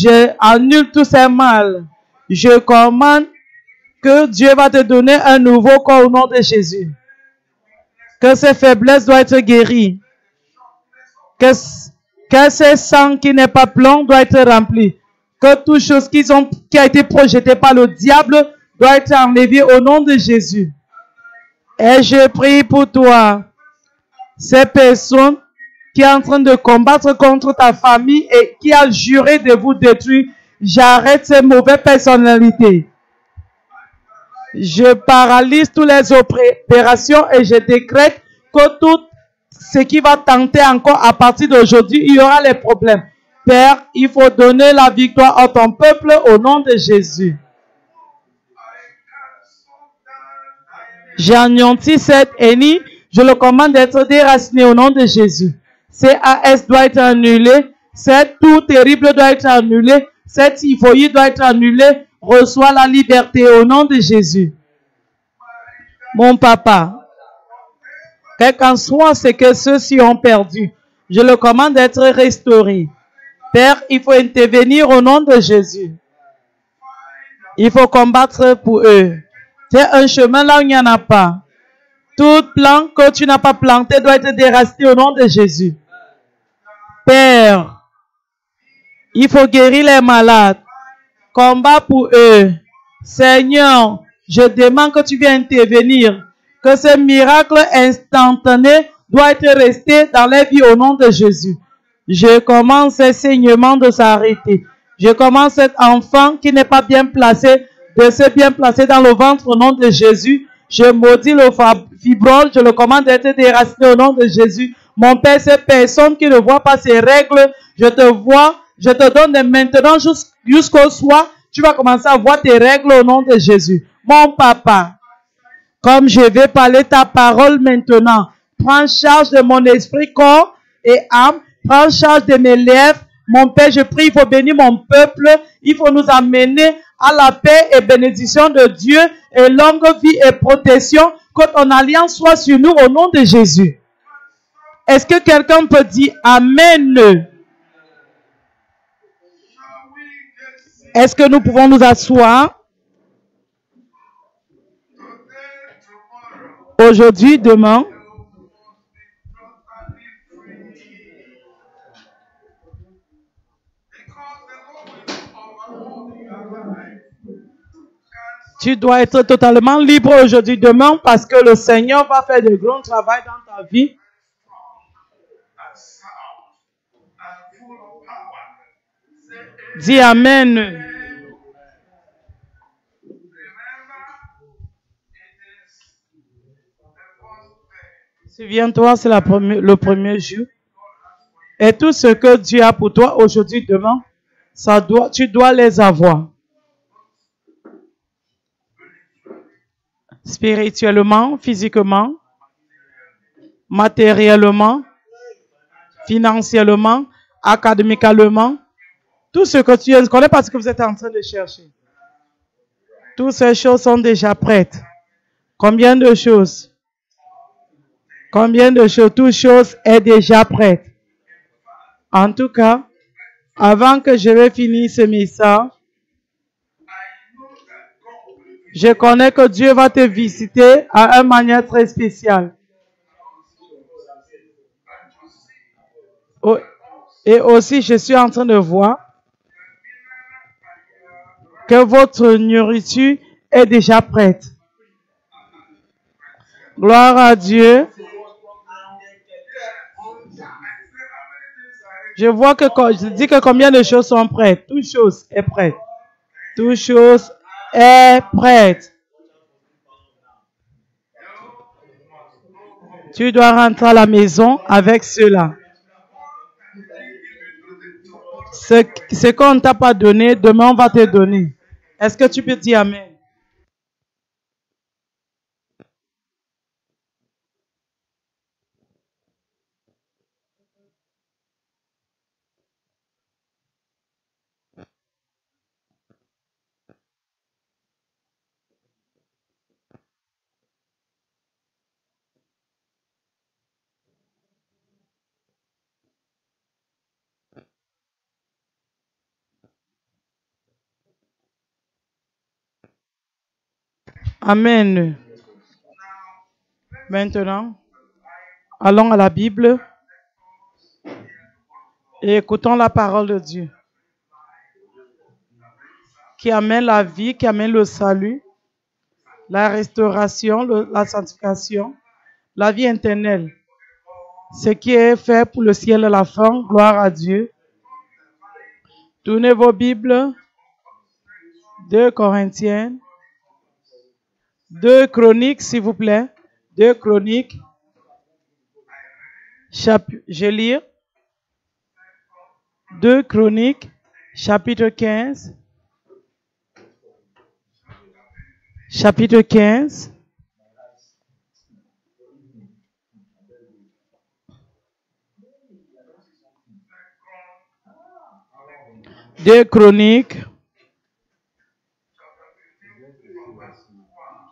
Je annule tous ces mal. Je commande que Dieu va te donner un nouveau corps au nom de Jésus. Que ces faiblesses doivent être guéries. Que ce sang qui n'est pas plein doit être rempli. Que toute chose qui a été projetée par le diable doit être enlevée au nom de Jésus. Et je prie pour toi, ces personnes qui est en train de combattre contre ta famille et qui a juré de vous détruire. J'arrête ces mauvaises personnalités. Je paralyse toutes les opérations et je décrète que tout ce qui va tenter encore à partir d'aujourd'hui, il y aura les problèmes. Père, il faut donner la victoire à ton peuple au nom de Jésus. J'anéantis cet ennemi. Je le commande d'être déraciné au nom de Jésus. CAS doit être annulé. Cette tout terrible doit être annulé. Cette typhoïde doit être annulée. Reçois la liberté au nom de Jésus. Mon papa, quel qu'en soit ce que ceux-ci ont perdu, je le commande d'être restauré. Père, il faut intervenir au nom de Jésus. Il faut combattre pour eux. C'est un chemin là où il n'y en a pas. Tout plan que tu n'as pas planté doit être déraciné au nom de Jésus. Père, il faut guérir les malades. Combat pour eux. Seigneur, je demande que tu viennes intervenir. Que ce miracle instantané doit être resté dans les vies au nom de Jésus. Je commence ces saignements de s'arrêter. Je commence cet enfant qui n'est pas bien placé, de se bien placer dans le ventre au nom de Jésus. Je maudis le fibrome, je le commande d'être déraciné au nom de Jésus. Mon Père, ces personnes qui ne voient pas ces règles, je te vois, je te donne de maintenant jusqu'au soir, tu vas commencer à voir tes règles au nom de Jésus. Mon papa, comme je vais parler ta parole maintenant, prends charge de mon esprit, corps et âme, prends charge de mes lèvres. Mon Père, je prie, il faut bénir mon peuple, il faut nous amener à la paix et bénédiction de Dieu et longue vie et protection, que ton alliance soit sur nous au nom de Jésus. Est-ce que quelqu'un peut dire Amen? Est-ce que nous pouvons nous asseoir? Aujourd'hui, demain, tu dois être totalement libre aujourd'hui, demain, parce que le Seigneur va faire de grands travail dans ta vie. Dis Amen. Souviens-toi, c'est le premier jour. Et tout ce que Dieu a pour toi aujourd'hui, demain, tu dois les avoir. Spirituellement, physiquement, matériellement, financièrement, académiquement, tout ce que tu ne connais pas ce que vous êtes en train de chercher. Toutes ces choses sont déjà prêtes. Combien de choses? Combien de choses? Toute chose est déjà prête. En tout cas, avant que je vais finir ce message, je connais que Dieu va te visiter à une manière très spéciale. Et aussi, je suis en train de voir que votre nourriture est déjà prête. Gloire à Dieu. Je vois que je dis que combien de choses sont prêtes. Toute chose est prête. Toute chose est prête. Tu dois rentrer à la maison avec cela. Ce qu'on ne t'a pas donné, demain on va te donner. Est-ce que tu peux dire Amen? Amen. Maintenant, allons à la Bible et écoutons la parole de Dieu qui amène la vie, qui amène le salut, la restauration, la sanctification, la vie éternelle. Ce qui est fait pour le ciel et la fin, gloire à Dieu. Tournez vos Bibles. 2 Corinthiens. 2 Chroniques, s'il vous plaît. 2 Chroniques. Je lis. 2 Chroniques, chapitre 15. Chapitre 15. Deux Chroniques,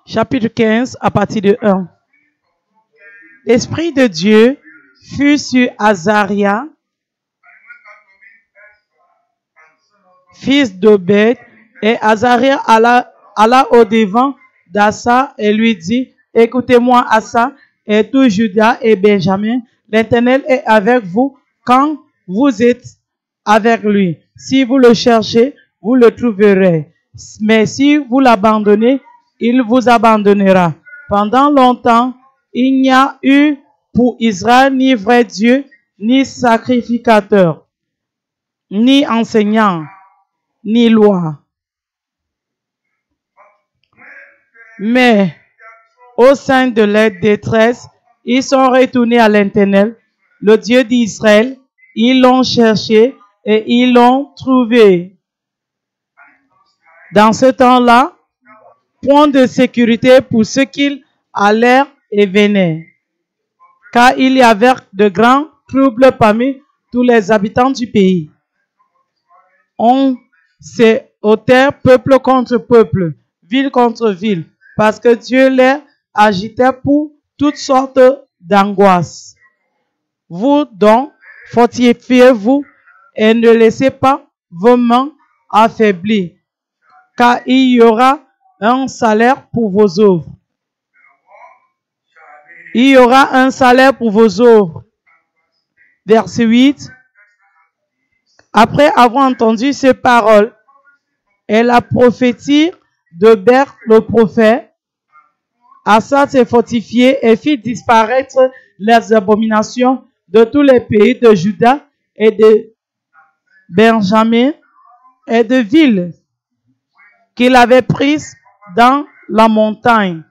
chapitre 15, à partir de 1. L'Esprit de Dieu fut sur Azaria, fils d'Obed, et Azaria alla au-devant d'Assa et lui dit, écoutez-moi Assa et tout Juda et Benjamin, l'Éternel est avec vous quand vous êtes avec lui. Si vous le cherchez, vous le trouverez. Mais si vous l'abandonnez, il vous abandonnera. Pendant longtemps, il n'y a eu pour Israël ni vrai Dieu, ni sacrificateur, ni enseignant, ni loi. Mais au sein de leur détresse, ils sont retournés à l'Éternel, le Dieu d'Israël. Ils l'ont cherché et ils l'ont trouvé. Dans ce temps-là, point de sécurité pour ceux qui allèrent et venaient, car il y avait de grands troubles parmi tous les habitants du pays. On s'est ôté peuple contre peuple, ville contre ville, parce que Dieu les agitait pour toutes sortes d'angoisses. Vous donc, fortifiez-vous et ne laissez pas vos mains affaiblies, car il y aura un salaire pour vos œuvres. Il y aura un salaire pour vos œuvres. Verset 8. Après avoir entendu ces paroles et la prophétie de Ber le prophète, Assa s'est fortifié et fit disparaître les abominations de tous les pays de Juda et de Benjamin et de villes qu'il avait prises dans la montagne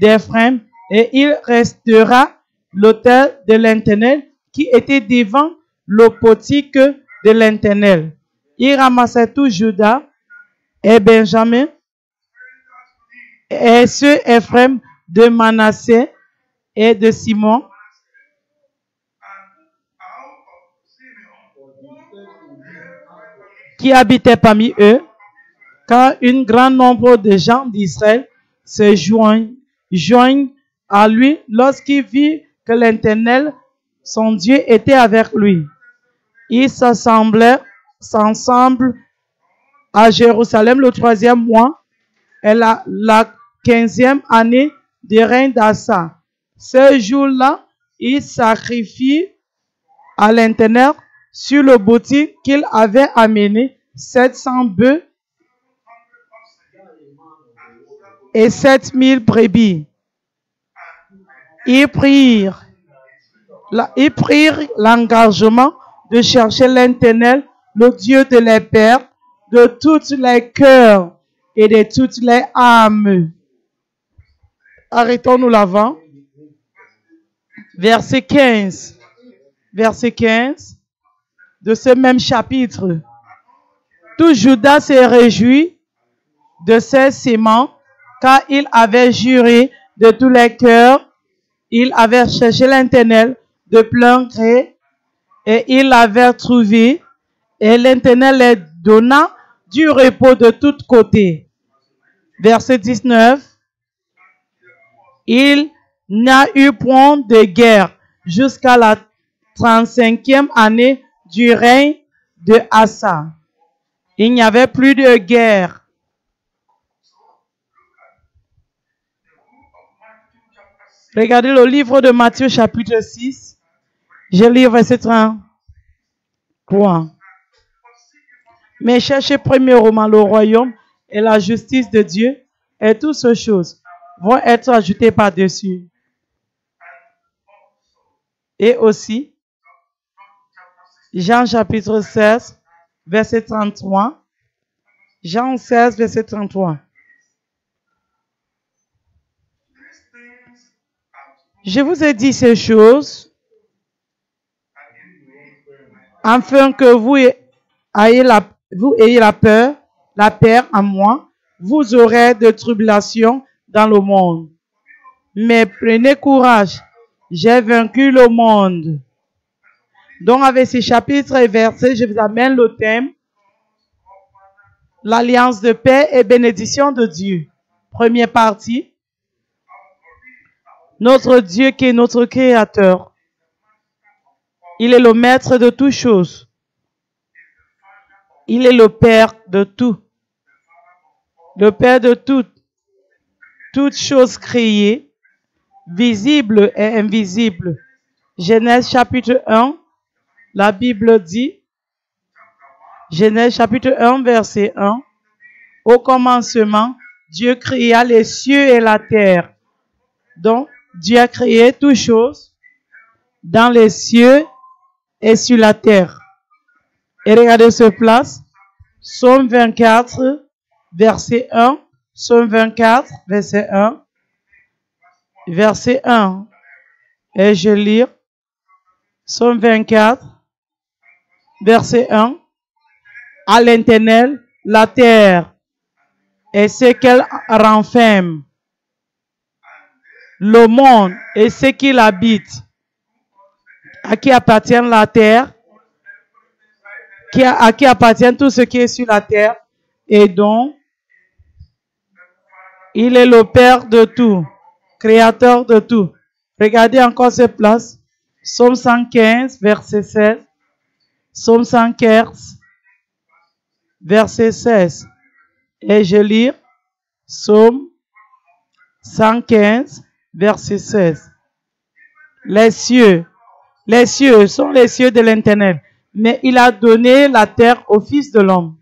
d'Ephraim, et il restera l'autel de l'Éternel qui était devant le portique de l'Éternel. Il ramassait tout Juda et Benjamin et ceux Ephraim de Manassé et de Simon, qui habitaient parmi eux, car un grand nombre de gens d'Israël se joignent à lui lorsqu'il vit que l'Éternel, son Dieu, était avec lui. Ils s'assemblent à Jérusalem le 3e mois et la 15e année du règne d'Assa. Ce jour-là, il sacrifie à l'Éternel sur le boutique qu'il avait amené 700 bœufs et 7000 brebis. Ils prirent l'engagement de chercher l'Éternel, le Dieu de leurs pères, de tous les cœurs et de toutes les âmes. Arrêtons-nous l'avant. Verset 15. Verset 15 de ce même chapitre. Tout Juda s'est réjoui de ses séments, car il avait juré de tous les cœurs. Il avait cherché l'Éternel de plein gré et il l'avait trouvé, et l'Éternel les donna du repos de tous côtés. Verset 19. Il n'a eu point de guerre jusqu'à la 35e année du règne de Assa. Il n'y avait plus de guerre. Regardez le livre de Matthieu chapitre 6. Je lis verset 33. Mais cherchez premièrement le royaume et la justice de Dieu, et toutes ces choses vont être ajoutées par-dessus. Et aussi, Jean chapitre 16, verset 33. Jean 16, verset 33. Je vous ai dit ces choses afin que vous ayez la peur, la paix en moi. Vous aurez de tribulations dans le monde. Mais prenez courage, j'ai vaincu le monde. Donc avec ces chapitres et versets, je vous amène le thème l'alliance de paix et bénédiction de Dieu. Première partie. Notre Dieu qui est notre Créateur. Il est le maître de toutes choses. Il est le Père de tout. Le Père de toutes choses créées, visibles et invisibles. Genèse chapitre 1, la Bible dit, Genèse chapitre 1, verset 1, au commencement, Dieu créa les cieux et la terre. Donc, Dieu a créé toutes choses dans les cieux et sur la terre. Et regardez ce place, Psaume 24, verset 1, Psaume 24, verset 1, verset 1. Et je lis, Psaume 24, verset 1. À l'Éternel, la terre et ce qu'elle renferme, le monde et ce qu'il habite, à qui appartient la terre, à qui appartient tout ce qui est sur la terre, et donc, il est le Père de tout, créateur de tout. Regardez encore cette place, Psaume 115, verset 16, Psaume 115, verset 16, et je lis, Psaume 115, verset 16. Les cieux sont les cieux de l'Éternel, mais il a donné la terre au Fils de l'homme.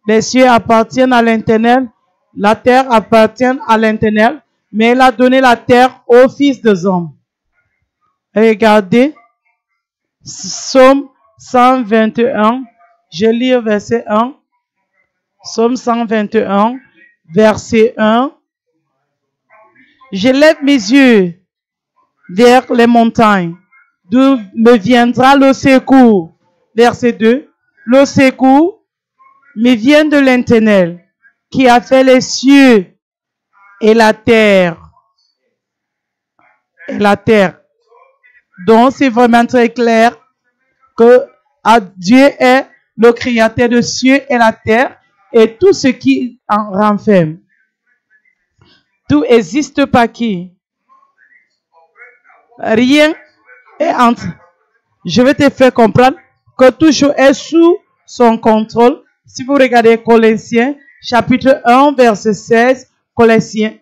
Les cieux appartiennent à l'Éternel, la terre appartient à l'Éternel, mais il a donné la terre au Fils des hommes. Regardez, Psaume 121, je lis verset 1. Psaume 121, verset 1. Je lève mes yeux vers les montagnes, d'où me viendra le secours. Verset 2. Le secours me vient de l'Éternel, qui a fait les cieux et la terre. Et la terre. Donc, c'est vraiment très clair que Dieu est le créateur des cieux et la terre et tout ce qui en renferme. Tout existe par qui? Rien est entre. Je vais te faire comprendre que tout chose est sous son contrôle. Si vous regardez Colossiens, chapitre 1, verset 16, Colossiens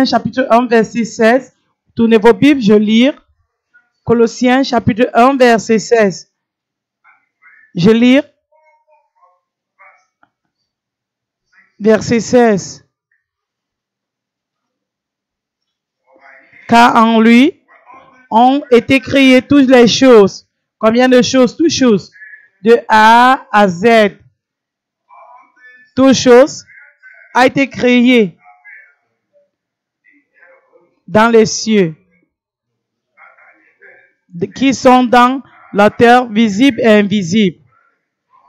chapitre 1, verset 16, tournez vos Bibles, je lis. Colossiens, chapitre 1, verset 16. Je lis. Verset 16. Car en lui ont été créées toutes les choses. Combien de choses? Toutes choses. De A à Z. Toutes choses a été créées dans les cieux, qui sont dans la terre, visibles et invisibles.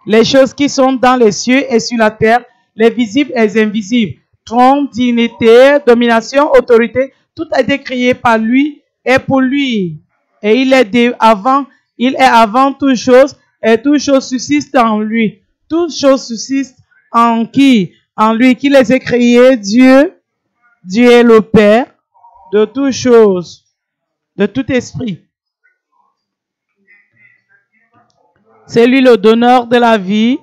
Les choses qui sont dans les cieux et sur la terre, les visibles et les invisibles. Trône, dignité, domination, autorité, tout a été créé par lui et pour lui. Et il est avant toute chose et toute chose subsiste en lui. Toute chose subsiste en qui? En lui qui les a créés, Dieu. Dieu est le Père de toutes choses, de tout esprit. C'est lui le donneur de la vie.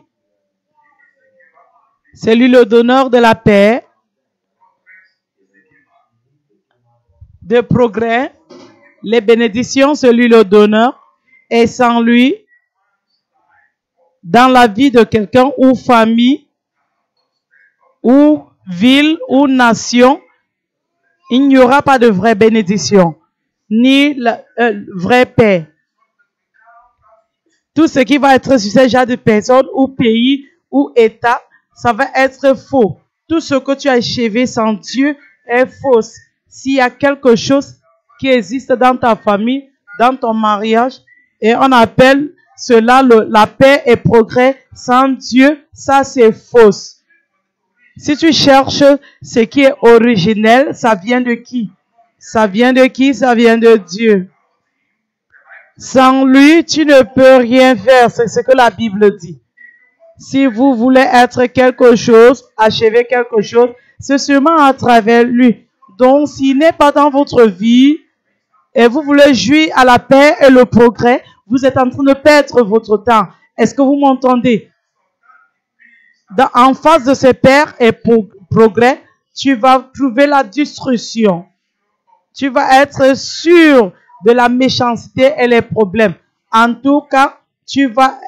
C'est lui le donneur de la paix. de progrès, les bénédictions, c'est lui le donneur, et sans lui, dans la vie de quelqu'un ou famille, ou ville, ou nation, il n'y aura pas de vraie bénédiction, ni la vraie paix. Tout ce qui va être sur ce genre de personnes, ou pays, ou État, ça va être faux. Tout ce que tu as achevé sans Dieu est faux. S'il y a quelque chose qui existe dans ta famille, dans ton mariage, et on appelle cela la paix et progrès sans Dieu, ça c'est faux. Si tu cherches ce qui est originel, ça vient de qui? Ça vient de qui? Ça vient de Dieu. Sans lui, tu ne peux rien faire. C'est ce que la Bible dit. Si vous voulez être quelque chose, achever quelque chose, c'est seulement à travers lui. Donc, s'il n'est pas dans votre vie et vous voulez jouir à la paix et le progrès, vous êtes en train de perdre votre temps. Est-ce que vous m'entendez? En face de ce paix et progrès, tu vas trouver la destruction. Tu vas être sûr de la méchanceté et les problèmes. En tout cas, tu vas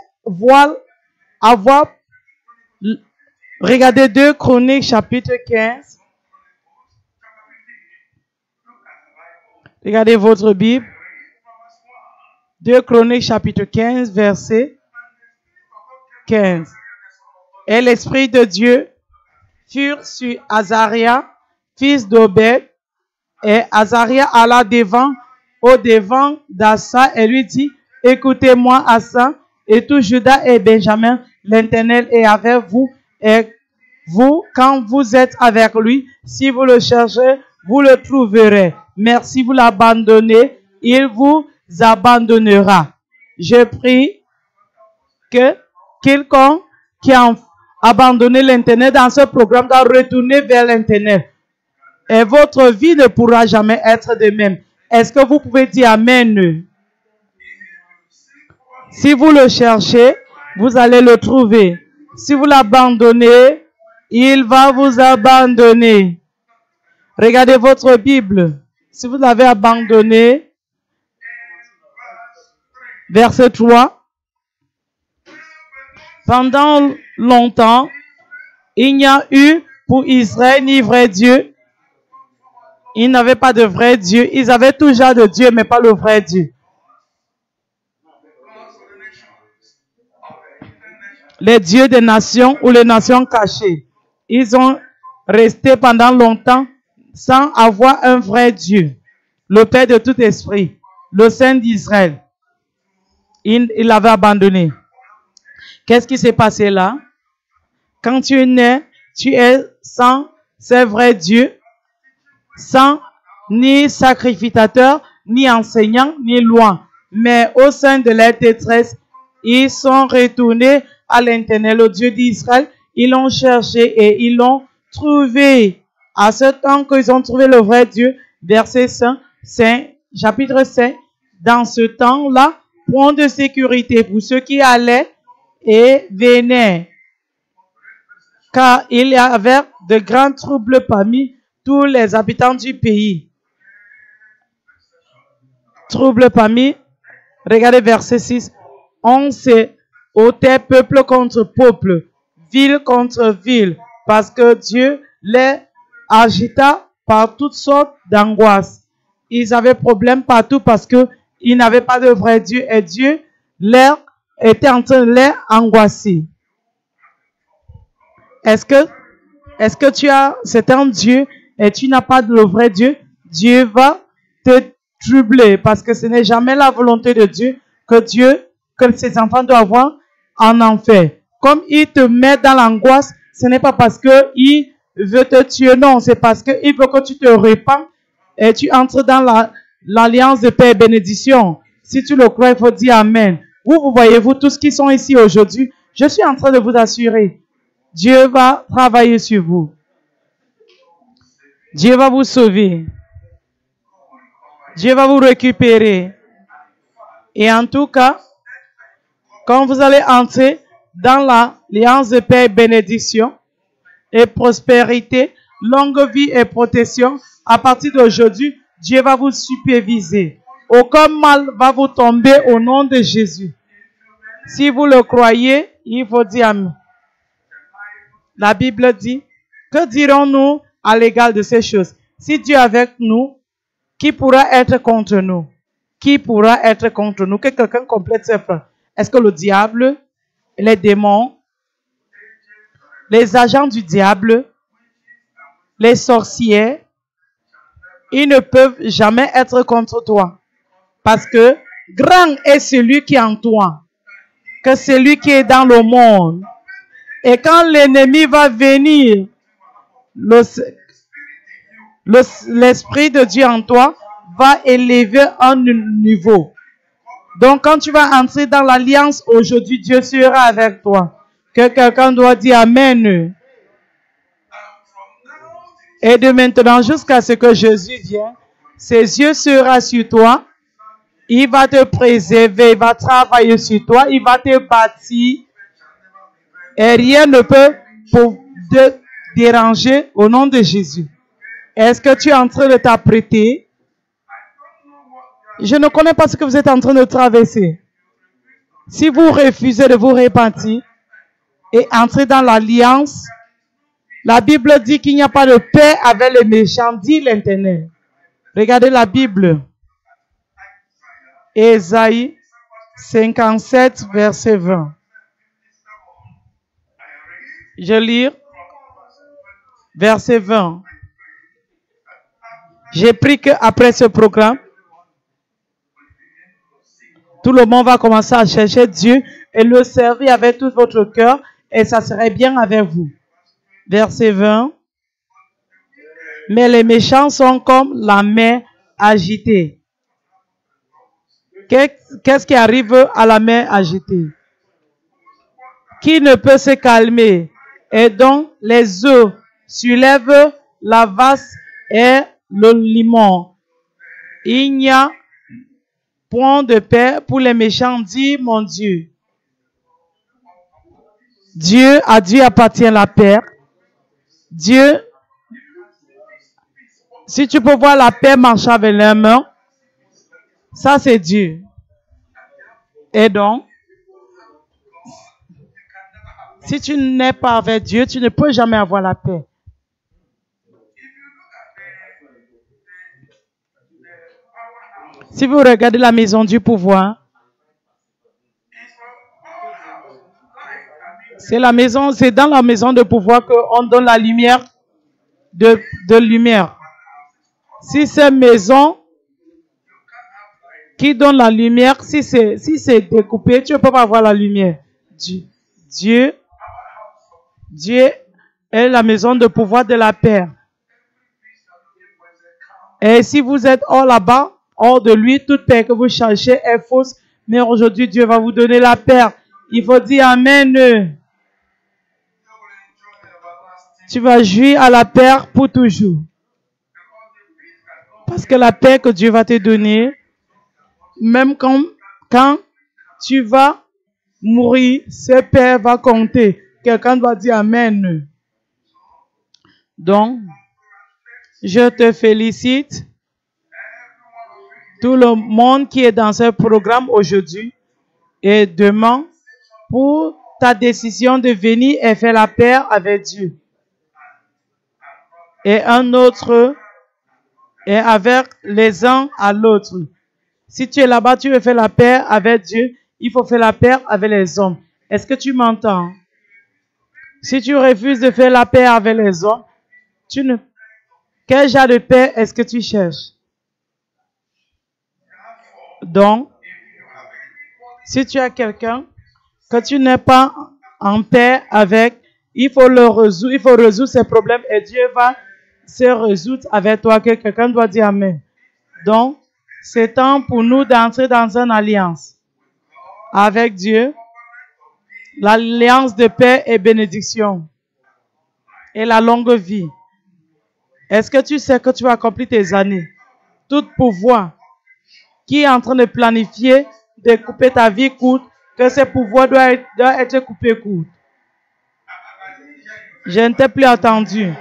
regardez 2 Chroniques chapitre 15. Regardez votre Bible. 2 Chroniques chapitre 15, verset 15. Et l'Esprit de Dieu fut sur Azaria, fils d'Obed, et Azaria alla au-devant d'Assa et lui dit, écoutez-moi Assa, et tout Juda et Benjamin, l'Éternel est avec vous, et vous, quand vous êtes avec lui, si vous le cherchez, vous le trouverez. Mais si vous l'abandonnez, il vous abandonnera. Je prie que quiconque qui a abandonné l'Éternel dans ce programme doit retourner vers l'Éternel. Et votre vie ne pourra jamais être de même. Est-ce que vous pouvez dire Amen? Si vous le cherchez, vous allez le trouver. Si vous l'abandonnez, il va vous abandonner. Regardez votre Bible. Si vous l'avez abandonné, verset 3. Pendant longtemps, il n'y a eu pour Israël ni vrai Dieu. Ils n'avaient pas de vrai Dieu. Ils avaient tout genre de Dieu, mais pas le vrai Dieu. Les dieux des nations ou les nations cachées. Ils ont resté pendant longtemps sans avoir un vrai Dieu. Le Père de tout esprit. Le Saint d'Israël. Il l'avait abandonné. Qu'est-ce qui s'est passé là? Quand tu es né, tu es sans ce vrai Dieu. Sans ni sacrificateur, ni enseignant, ni loi. Mais au sein de leur détresse, ils sont retournés à l'Éternel, au Dieu d'Israël. Ils l'ont cherché et ils l'ont trouvé. À ce temps qu'ils ont trouvé le vrai Dieu, verset 5, chapitre 5, dans ce temps-là, point de sécurité pour ceux qui allaient et venaient. Car il y avait de grands troubles parmi tous les habitants du pays. Trouble parmi, regardez verset 6. On s'est ôté peuple contre peuple, ville contre ville, parce que Dieu les agita par toutes sortes d'angoisses. Ils avaient problème partout parce que ils n'avaient pas de vrai Dieu et Dieu était en train de les angoisser. Est-ce que c'est un Dieu et tu n'as pas de le vrai Dieu, Dieu va te troubler parce que ce n'est jamais la volonté de Dieu que ses enfants doivent avoir en enfer. Comme il te met dans l'angoisse, ce n'est pas parce qu'il veut te tuer, non, c'est parce qu'il veut que tu te répands et tu entres dans l'alliance de paix et bénédiction. Si tu le crois, il faut dire Amen. Vous voyez-vous, tous qui sont ici aujourd'hui, je suis en train de vous assurer, Dieu va travailler sur vous. Dieu va vous sauver. Dieu va vous récupérer. Et en tout cas, quand vous allez entrer dans l'alliance de paix et bénédiction et prospérité, longue vie et protection, à partir d'aujourd'hui, Dieu va vous superviser. Aucun mal va vous tomber au nom de Jésus. Si vous le croyez, il faut dire Amen. La Bible dit, que dirons-nous à l'égard de ces choses? Si Dieu est avec nous, qui pourra être contre nous? Qui pourra être contre nous? Que quelqu'un complète ses phrases. Est-ce que le diable, les démons, les agents du diable, les sorciers, ils ne peuvent jamais être contre toi. Parce que grand est celui qui est en toi que celui qui est dans le monde. Et quand l'ennemi va venir, l'Esprit de Dieu en toi va élever un niveau. Donc quand tu vas entrer dans l'alliance aujourd'hui, Dieu sera avec toi. Que quelqu'un doit dire Amen. Et de maintenant jusqu'à ce que Jésus vienne, ses yeux seront sur toi. Il va te préserver, il va travailler sur toi, il va te bâtir. Et rien ne peut te déranger au nom de Jésus. Est-ce que tu es en train de t'apprêter? Je ne connais pas ce que vous êtes en train de traverser. Si vous refusez de vous repentir et entrer dans l'alliance, la Bible dit qu'il n'y a pas de paix avec les méchants, dit l'Éternel. Regardez la Bible. Ésaïe 57, verset 20. Je lis verset 20. J'ai pris qu'après ce programme, tout le monde va commencer à chercher Dieu et le servir avec tout votre cœur et ça serait bien avec vous. Verset 20. Mais les méchants sont comme la mer agitée. Qu'est-ce qui arrive à la mer agitée? Qui ne peut se calmer? Et donc les eaux soulèvent la vase et le limon. Il n'y a point de paix pour les méchants, dit mon Dieu. À Dieu appartient la paix. Dieu, si tu peux voir la paix marcher avec les mains, ça c'est Dieu. Et donc, si tu n'es pas avec Dieu, tu ne peux jamais avoir la paix. Si vous regardez la maison du pouvoir, c'est dans la maison de pouvoir qu'on donne la lumière de lumière. Si c'est maison qui donne la lumière, si c'est découpé, tu ne peux pas avoir la lumière. Dieu est la maison de pouvoir de la paix. Et si vous êtes hors là-bas, hors de lui, toute paix que vous cherchez est fausse. Mais aujourd'hui, Dieu va vous donner la paix. Il faut dire Amen. Tu vas jouir à la paix pour toujours. Parce que la paix que Dieu va te donner, même quand tu vas mourir, cette paix va compter. Quelqu'un doit dire Amen. Donc, je te félicite. Tout le monde qui est dans ce programme aujourd'hui et demain pour ta décision de venir et faire la paix avec Dieu. Et un autre et avec les uns à l'autre. Si tu es là-bas, tu veux faire la paix avec Dieu, il faut faire la paix avec les hommes. Est-ce que tu m'entends? Si tu refuses de faire la paix avec les hommes, quel genre de paix est-ce que tu cherches? Donc, si tu as quelqu'un que tu n'es pas en paix avec, il faut résoudre ses problèmes et Dieu va se résoudre avec toi, que quelqu'un doit dire Amen. Donc, c'est temps pour nous d'entrer dans une alliance avec Dieu, l'alliance de paix et bénédiction et la longue vie. Est-ce que tu sais que tu vas accomplir tes années? Tout pouvoir qui est en train de planifier de couper ta vie courte, que ce pouvoir doit être coupé court. Je ne t'ai plus entendu.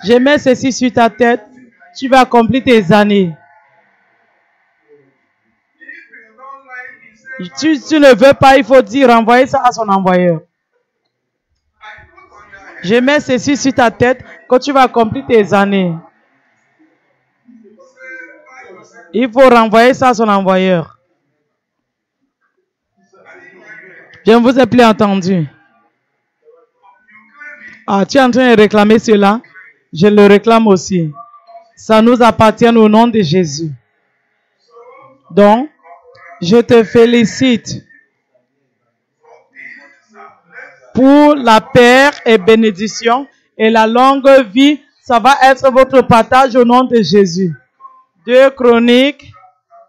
Je mets ceci sur ta tête tu vas accomplir tes années. Tu ne veux pas, il faut dire, renvoyer ça à son envoyeur. Je mets ceci sur ta tête quand tu vas accomplir tes années. Il faut renvoyer ça à son envoyeur. Je ne vous ai plus entendu. Ah, tu es en train de réclamer cela? Je le réclame aussi. Ça nous appartient au nom de Jésus. Donc, je te félicite pour la paix et bénédiction et la longue vie. Ça va être votre partage au nom de Jésus. 2 Chroniques,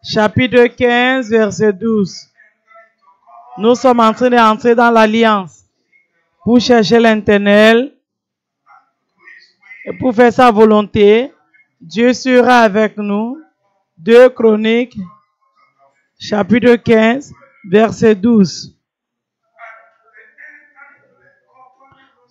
chapitre 15, verset 12. Nous sommes en train d'entrer dans l'alliance pour chercher l'Éternel et pour faire sa volonté. Dieu sera avec nous. 2 Chroniques, chapitre 15, verset 12.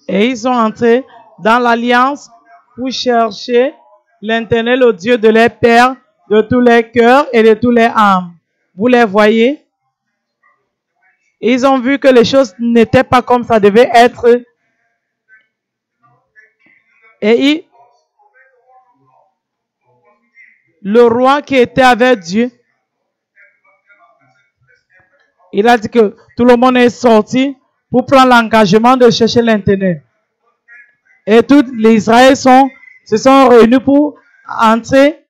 Et ils sont entrés dans l'alliance pour chercher l'Éternel, au Dieu de leurs pères, de tous les cœurs et de tous les âmes. Vous les voyez? Ils ont vu que les choses n'étaient pas comme ça devait être. Et le roi qui était avec Dieu, il a dit que tout le monde est sorti pour prendre l'engagement de chercher l'Éternel. Et tous les Israéliens se sont réunis pour entrer.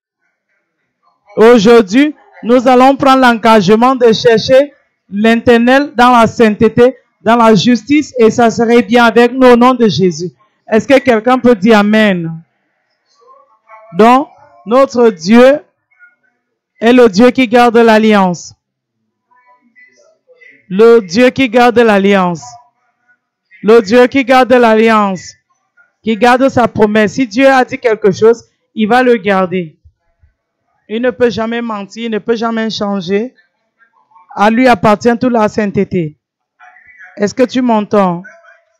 Aujourd'hui, nous allons prendre l'engagement de chercher l'Éternel dans la sainteté, dans la justice, et ça serait bien avec nous au nom de Jésus. Est-ce que quelqu'un peut dire Amen? Donc, notre Dieu est le Dieu qui garde l'alliance. Le Dieu qui garde l'alliance. Le Dieu qui garde l'alliance. Qui garde sa promesse. Si Dieu a dit quelque chose, il va le garder. Il ne peut jamais mentir, il ne peut jamais changer. À lui appartient toute la sainteté. Est-ce que tu m'entends?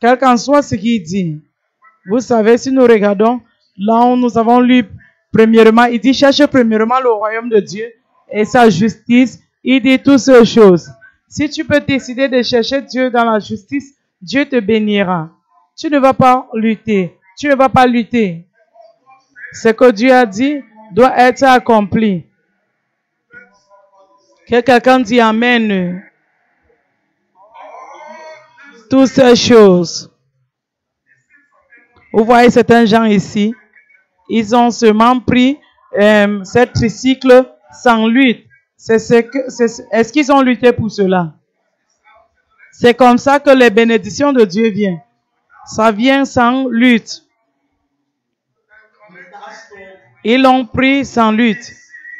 Quel qu'en soit ce qu'il dit. Vous savez, si nous regardons, là où nous avons lu premièrement, il dit, cherche premièrement le royaume de Dieu et sa justice. Il dit toutes ces choses. Si tu peux décider de chercher Dieu dans la justice, Dieu te bénira. Tu ne vas pas lutter. Tu ne vas pas lutter. Ce que Dieu a dit doit être accompli. Que quelqu'un dit Amen. Toutes ces choses. Vous voyez certains gens ici, ils ont seulement pris cette tricycle sans lutte. Est-ce qu'ils ont lutté pour cela? C'est comme ça que les bénédictions de Dieu viennent. Ça vient sans lutte. Ils l'ont pris sans lutte.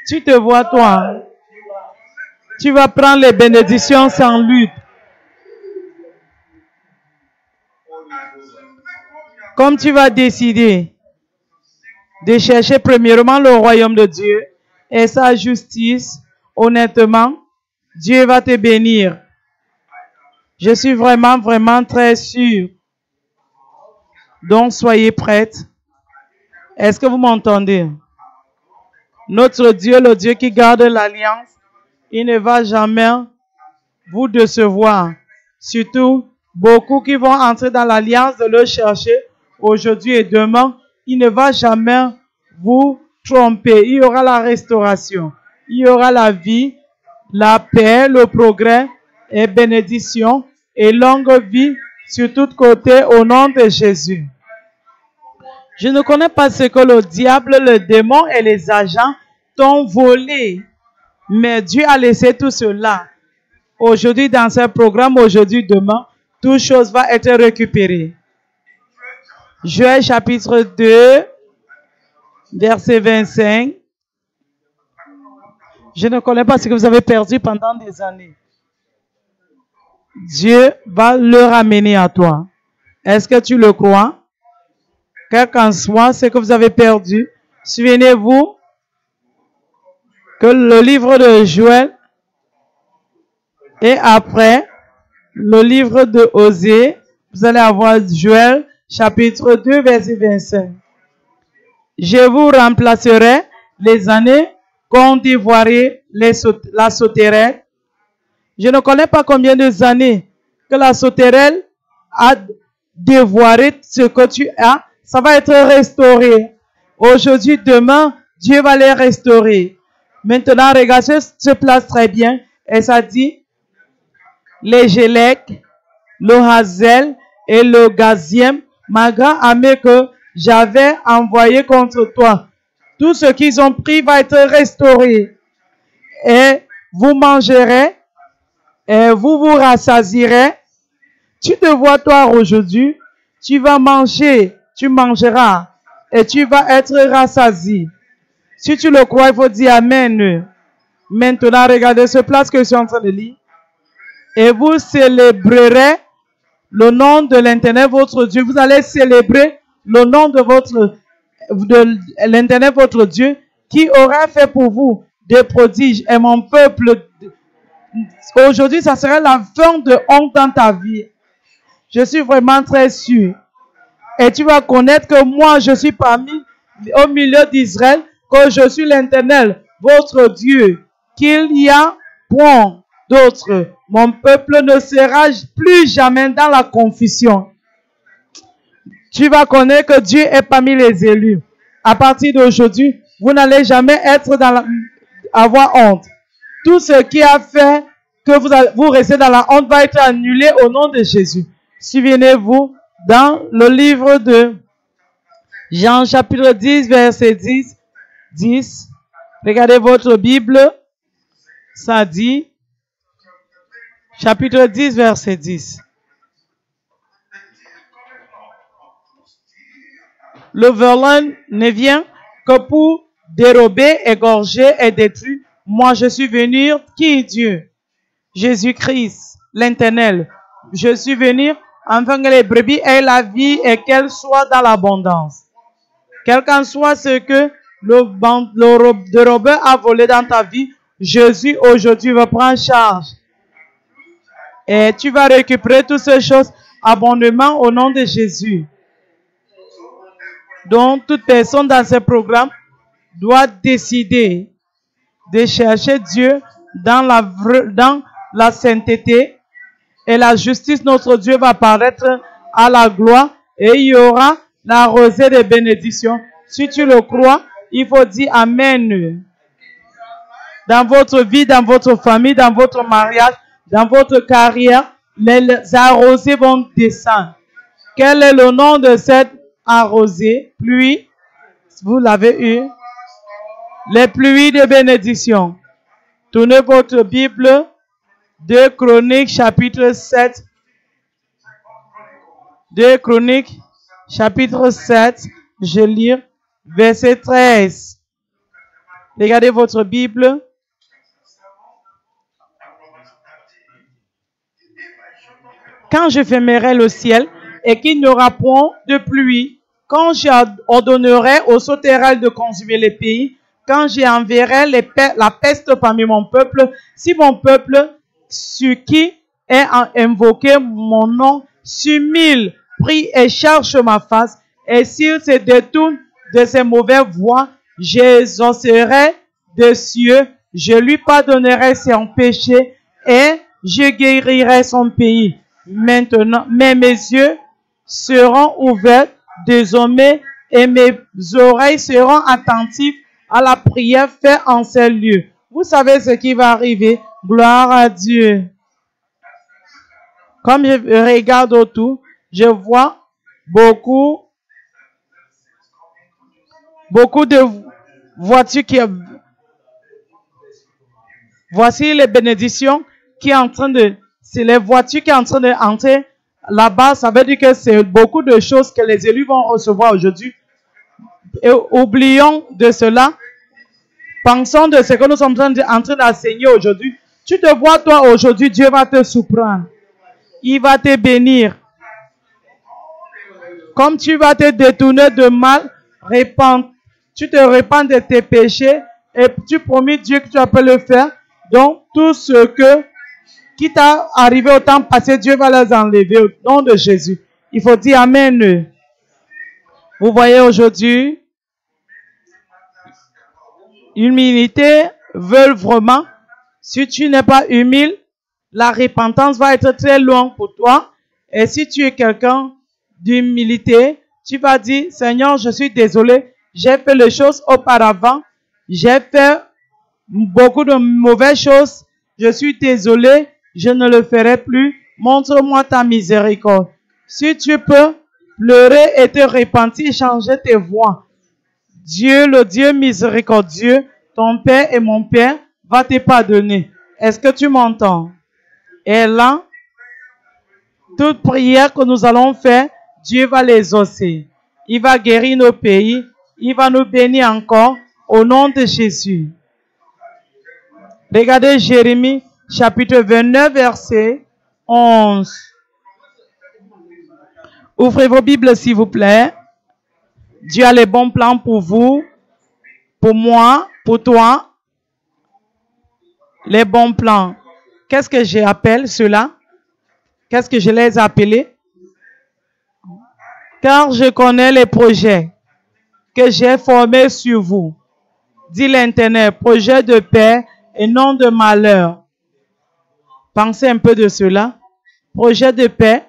Tu te vois toi. Tu vas prendre les bénédictions sans lutte. Comme tu vas décider de chercher premièrement le royaume de Dieu et sa justice, honnêtement, Dieu va te bénir. Je suis vraiment, vraiment très sûr. Donc, soyez prêtes. Est-ce que vous m'entendez? Notre Dieu, le Dieu qui garde l'alliance, il ne va jamais vous décevoir. Surtout, beaucoup qui vont entrer dans l'alliance de le chercher aujourd'hui et demain, il ne va jamais vous tromper. Il y aura la restauration. Il y aura la vie, la paix, le progrès et bénédiction et longue vie sur tous côtés au nom de Jésus. Je ne connais pas ce que le diable, le démon et les agents t'ont volé. Mais Dieu a laissé tout cela. Aujourd'hui, dans ce programme, aujourd'hui, demain, toute chose va être récupérée. Joël chapitre 2, verset 25. Je ne connais pas ce que vous avez perdu pendant des années. Dieu va le ramener à toi. Est-ce que tu le crois? Quel qu'en soit ce que vous avez perdu, souvenez-vous que le livre de Joël et après le livre de Osée, vous allez avoir Joël chapitre 2 verset 25. Je vous remplacerai les années qu'ont dévoré la sauterelle. Je ne connais pas combien de années que la sauterelle a dévoré ce que tu as. Ça va être restauré. Aujourd'hui, demain, Dieu va les restaurer. Maintenant, regardez, se place très bien. Et ça dit, les Gélec, le Hazel et le Gaziem, ma grand-armée que j'avais envoyé contre toi. Tout ce qu'ils ont pris va être restauré. Et vous mangerez, et vous vous rassasierez. Tu te vois, toi, aujourd'hui, tu vas manger, tu mangeras, et tu vas être rassasié. Si tu le crois, il faut dire Amen. Maintenant, regardez ce place que je suis en train de lire. Et vous célébrerez le nom de l'Éternel, votre Dieu. Vous allez célébrer le nom de l'Éternel, votre Dieu, qui aura fait pour vous des prodiges. Et mon peuple, aujourd'hui, ça sera la fin de honte dans ta vie. Je suis vraiment très sûr. Et tu vas connaître que moi, je suis au milieu d'Israël, que je suis l'Éternel, votre Dieu, qu'il y a point d'autre. Mon peuple ne sera plus jamais dans la confusion. Tu vas connaître que Dieu est parmi les élus. À partir d'aujourd'hui, vous n'allez jamais avoir honte. Tout ce qui a fait que vous restez dans la honte va être annulé au nom de Jésus. Souvenez-vous, dans le livre de Jean, chapitre 10, verset 10, regardez votre Bible, ça dit, chapitre 10, verset 10. Le volant ne vient que pour dérober, égorger et détruire. Moi, je suis venu, qui est Dieu? Jésus-Christ, l'Éternel. Je suis venu afin que les brebis aient la vie et qu'elles soient dans l'abondance. Quel qu'en soit ce que le dérobeur a volé dans ta vie, Jésus aujourd'hui va prendre charge. Et tu vas récupérer toutes ces choses abondamment au nom de Jésus. Donc, toute personne dans ce programme doit décider de chercher Dieu dans la sainteté et la justice. Notre Dieu va apparaître à la gloire et il y aura la rosée de bénédiction. Si tu le crois, il faut dire Amen. Dans votre vie, dans votre famille, dans votre mariage, dans votre carrière, les arrosées vont descendre. Quel est le nom de cette arrosée? Pluie. Vous l'avez eu. Les pluies de bénédiction. Tournez votre Bible. 2 Chroniques, chapitre 7. 2 Chroniques, chapitre 7. Je lis verset 13. Regardez votre Bible. Quand je fermerai le ciel et qu'il n'y aura point de pluie, quand j'ordonnerai aux sauterelles de consumer les pays, quand j'enverrai la peste parmi mon peuple, si mon peuple, sur qui est invoqué mon nom, s'humilie, prie et cherche ma face, et s'il se détourne de ses mauvaises voies, j'exaucerai des cieux, je lui pardonnerai son péché et je guérirai son pays. Maintenant, mes yeux seront ouverts désormais et mes oreilles seront attentives à la prière faite en ces lieux. Vous savez ce qui va arriver. Gloire à Dieu. Comme je regarde autour, je vois beaucoup de voitures qui... Voici les bénédictions qui est en train de... C'est les voitures qui sont en train d'entrer là-bas. Ça veut dire que c'est beaucoup de choses que les élus vont recevoir aujourd'hui. Et oublions de cela. Pensons de ce que nous sommes en train d'enseigner aujourd'hui. Tu te vois, toi, aujourd'hui, Dieu va te surprendre. Il va te bénir. Comme tu vas te détourner de mal, tu te repens de tes péchés et tu promis Dieu que tu vas le faire. Donc, tout ce qui t'a arrivé au temps passé, Dieu va les enlever au nom de Jésus. Il faut dire Amen. Vous voyez aujourd'hui, L'humilité veut vraiment, si tu n'es pas humile, la repentance va être très longue pour toi. Et si tu es quelqu'un d'humilité, tu vas dire, Seigneur, je suis désolé, j'ai fait les choses auparavant, j'ai fait beaucoup de mauvaises choses, je suis désolé, je ne le ferai plus, montre-moi ta miséricorde. Si tu peux pleurer et te repentir, changer tes voies, Dieu, le Dieu miséricordieux, ton Père et mon Père, va te pardonner. Est-ce que tu m'entends? Et là, toute prière que nous allons faire, Dieu va les exaucer. Il va guérir nos pays. Il va nous bénir encore au nom de Jésus. Regardez Jérémie chapitre 29 verset 11. Ouvrez vos Bibles s'il vous plaît. Dieu a les bons plans pour vous, pour moi, pour toi. Les bons plans. Qu'est-ce que j'appelle cela? Qu'est-ce que je les ai appelés? Car je connais les projets que j'ai formés sur vous, dit l'Éternel, projet de paix et non de malheur. Pensez un peu de cela. Projet de paix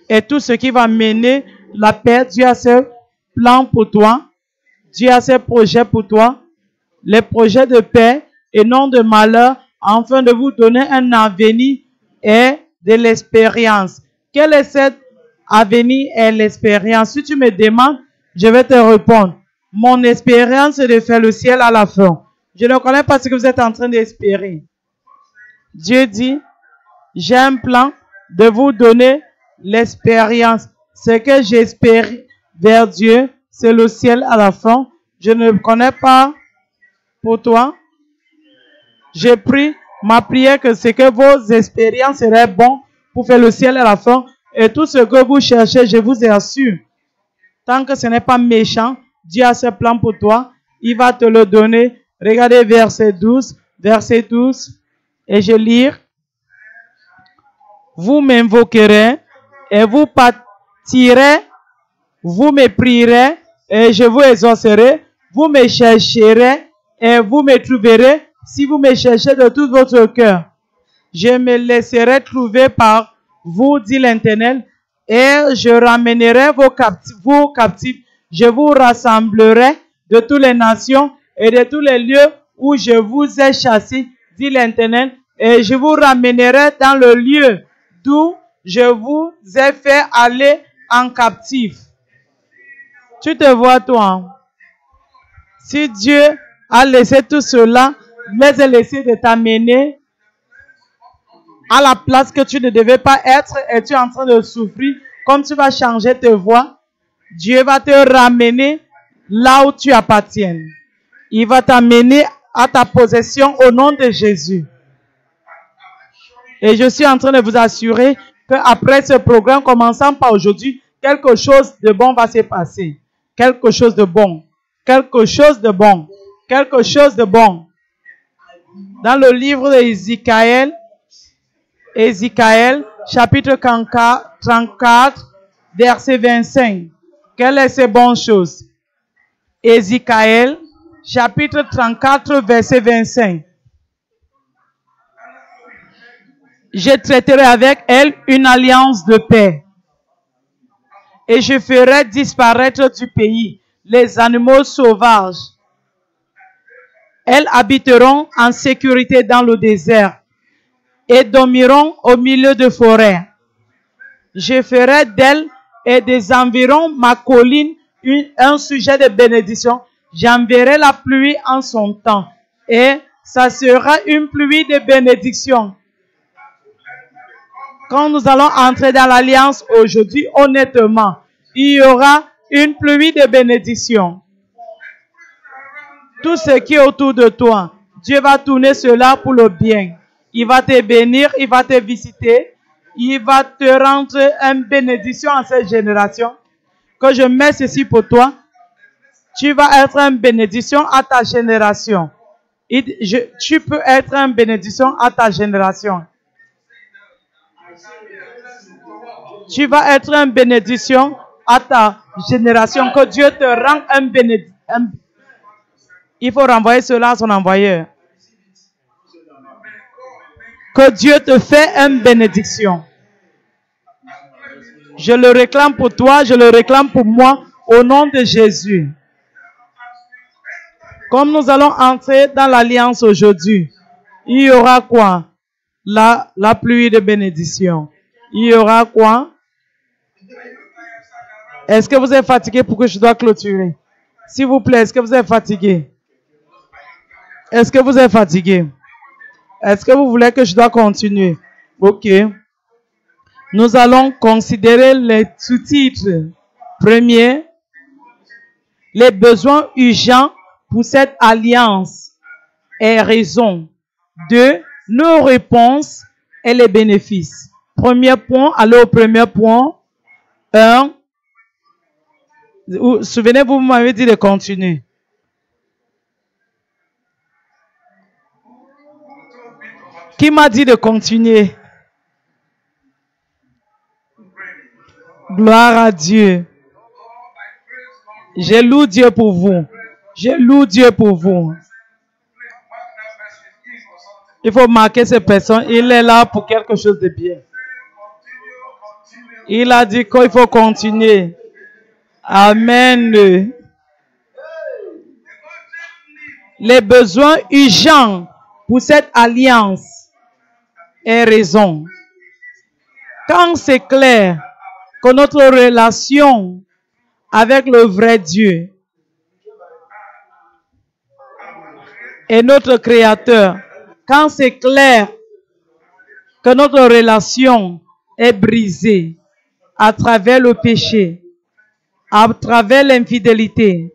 et tout ce qui va mener la paix. Dieu a ses plans pour toi. Dieu a ses projets pour toi. Les projets de paix et non de malheur, afin de vous donner un avenir et de l'expérience. Quel est cet avenir et l'expérience? Si tu me demandes, je vais te répondre. Mon expérience est de faire le ciel à la fin. Je ne connais pas ce que vous êtes en train d'espérer. Dieu dit, j'ai un plan de vous donner l'expérience. Ce que j'espère vers Dieu, c'est le ciel à la fin. Je ne connais pas pour toi. J'ai pris ma prière que c'est que vos expériences seraient bonnes pour faire le ciel à la fin. Et tout ce que vous cherchez, je vous assure, tant que ce n'est pas méchant, Dieu a ses plans pour toi. Il va te le donner. Regardez verset 12. Verset 12. Et je lis. Vous m'invoquerez et vous partirez. Vous me prierez et je vous exaucerai. Vous me chercherez et vous me trouverez. Si vous me cherchez de tout votre cœur, je me laisserai trouver par vous, dit l'Éternel, et je ramènerai vos captifs. Je vous rassemblerai de toutes les nations et de tous les lieux où je vous ai chassés, dit l'Éternel, et je vous ramènerai dans le lieu d'où je vous ai fait aller en captif. Tu te vois, toi? Si Dieu a laissé tout cela, les a laissé de t'amener à la place que tu ne devais pas être et tu es en train de souffrir, comme tu vas changer tes voies, Dieu va te ramener là où tu appartiens. Il va t'amener à ta possession au nom de Jésus. Et je suis en train de vous assurer qu'après ce programme, commençant par aujourd'hui, quelque chose de bon va se passer. Quelque chose de bon. Quelque chose de bon. Quelque chose de bon. Dans le livre d'Ézéchiel, chapitre 34, verset 25. Quelles sont ces bonnes choses? Ézéchiel, chapitre 34, verset 25. Je traiterai avec elle une alliance de paix. Et je ferai disparaître du pays les animaux sauvages. Elles habiteront en sécurité dans le désert et dormiront au milieu de forêts. Je ferai d'elles et des environs ma colline un sujet de bénédiction. J'enverrai la pluie en son temps et ça sera une pluie de bénédiction. Quand nous allons entrer dans l'alliance aujourd'hui, honnêtement, il y aura une pluie de bénédiction. Tout ce qui est autour de toi, Dieu va tourner cela pour le bien. Il va te bénir, il va te visiter, il va te rendre une bénédiction à cette génération. Que je mets ceci pour toi, tu vas être une bénédiction à ta génération. Tu peux être une bénédiction à ta génération. Tu vas être une bénédiction à ta génération. Que Dieu te rende une bénédiction. Il faut renvoyer cela à son envoyeur. Que Dieu te fait une bénédiction. Je le réclame pour toi, je le réclame pour moi, au nom de Jésus. Comme nous allons entrer dans l'alliance aujourd'hui, il y aura quoi? La pluie de bénédiction. Il y aura quoi? Est-ce que vous êtes fatigué pour que je dois clôturer? S'il vous plaît, est-ce que vous êtes fatigué? Est-ce que vous êtes fatigué? Est-ce que vous voulez que je dois continuer? Ok. Nous allons considérer les sous-titres. Premier, les besoins urgents pour cette alliance et raison. 2, nos réponses et les bénéfices. Premier point, allez au premier point. 1. Souvenez-vous, vous m'avez dit de continuer. Qui m'a dit de continuer? Gloire à Dieu. Je loue Dieu pour vous. Je loue Dieu pour vous. Il faut marquer cette personne. Il est là pour quelque chose de bien. Il a dit qu'il faut continuer. Amen. Les besoins urgents pour cette alliance est raison. Quand c'est clair que notre relation avec le vrai Dieu et notre Créateur, quand c'est clair que notre relation est brisée à travers le péché, à travers l'infidélité,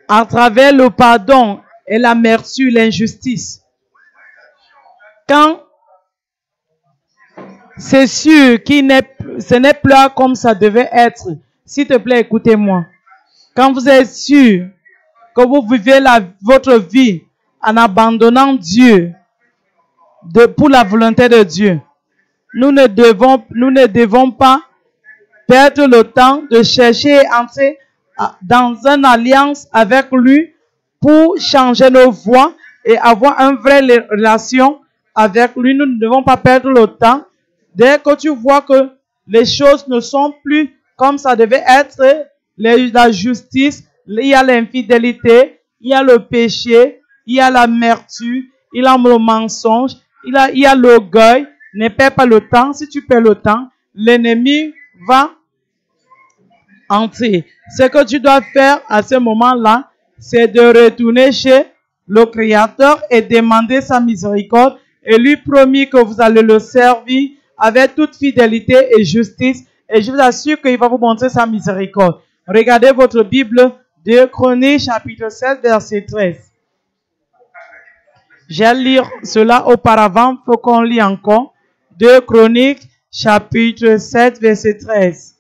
à travers le pardon et l'amertume, l'injustice, quand c'est sûr ce n'est plus comme ça devait être, s'il te plaît, écoutez-moi. Quand vous êtes sûr que vous vivez votre vie en abandonnant Dieu pour la volonté de Dieu, nous ne devons pas perdre le temps de chercher et entrer dans une alliance avec lui pour changer nos voies et avoir une vraie relation avec lui. Nous ne devons pas perdre le temps. Dès que tu vois que les choses ne sont plus comme ça devait être, la justice, il y a l'infidélité, il y a le péché, il y a l'amertume, il y a le mensonge, il y a l'orgueil. Ne perds pas le temps. Si tu perds le temps, l'ennemi va entrer. Ce que tu dois faire à ce moment-là, c'est de retourner chez le Créateur et demander sa miséricorde et lui promis que vous allez le servir avec toute fidélité et justice. Et je vous assure qu'il va vous montrer sa miséricorde. Regardez votre Bible, 2 Chroniques, chapitre 7, verset 13. J'ai lu cela auparavant, il faut qu'on lit encore. 2 Chroniques, chapitre 7, verset 13.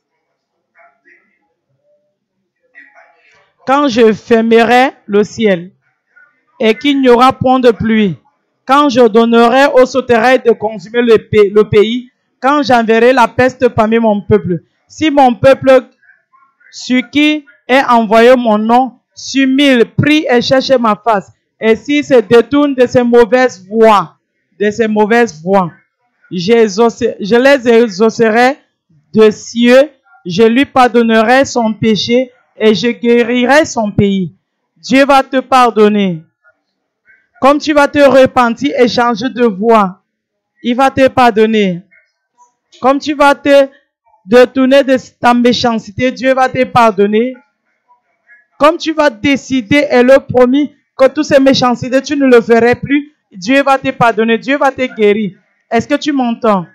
Quand je fermerai le ciel et qu'il n'y aura point de pluie, quand je donnerai aux sauterelles de consumer le pays, quand j'enverrai la peste parmi mon peuple, si mon peuple sur qui est envoyé mon nom, sur 1000 prie et cherche ma face, et s'il se détourne de ses mauvaises voies, je les exaucerai de cieux, je lui pardonnerai son péché et je guérirai son pays. Dieu va te pardonner. Comme tu vas te repentir et changer de voie, il va te pardonner. Comme tu vas te détourner de ta méchanceté, Dieu va te pardonner. Comme tu vas décider et le promis que toutes ces méchancetés, tu ne le ferais plus, Dieu va te pardonner, Dieu va te guérir. Est-ce que tu m'entends?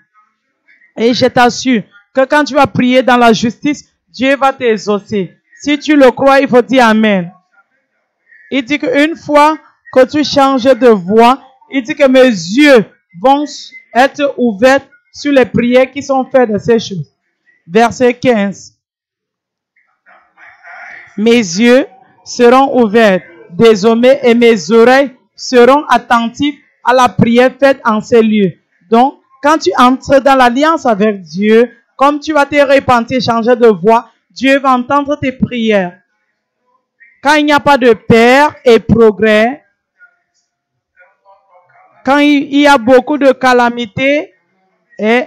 Et je t'assure que quand tu vas prier dans la justice, Dieu va t'exaucer. Si tu le crois, il faut dire Amen. Il dit qu'une fois que tu changes de voie, il dit que mes yeux vont être ouverts sur les prières qui sont faites de ces choses. Verset 15. Mes yeux seront ouverts désormais et mes oreilles seront attentives à la prière faite en ces lieux. Donc, quand tu entres dans l'alliance avec Dieu, comme tu vas te repentir, changer de voie, Dieu va entendre tes prières. Quand il n'y a pas de paix et progrès, quand il y a beaucoup de calamités et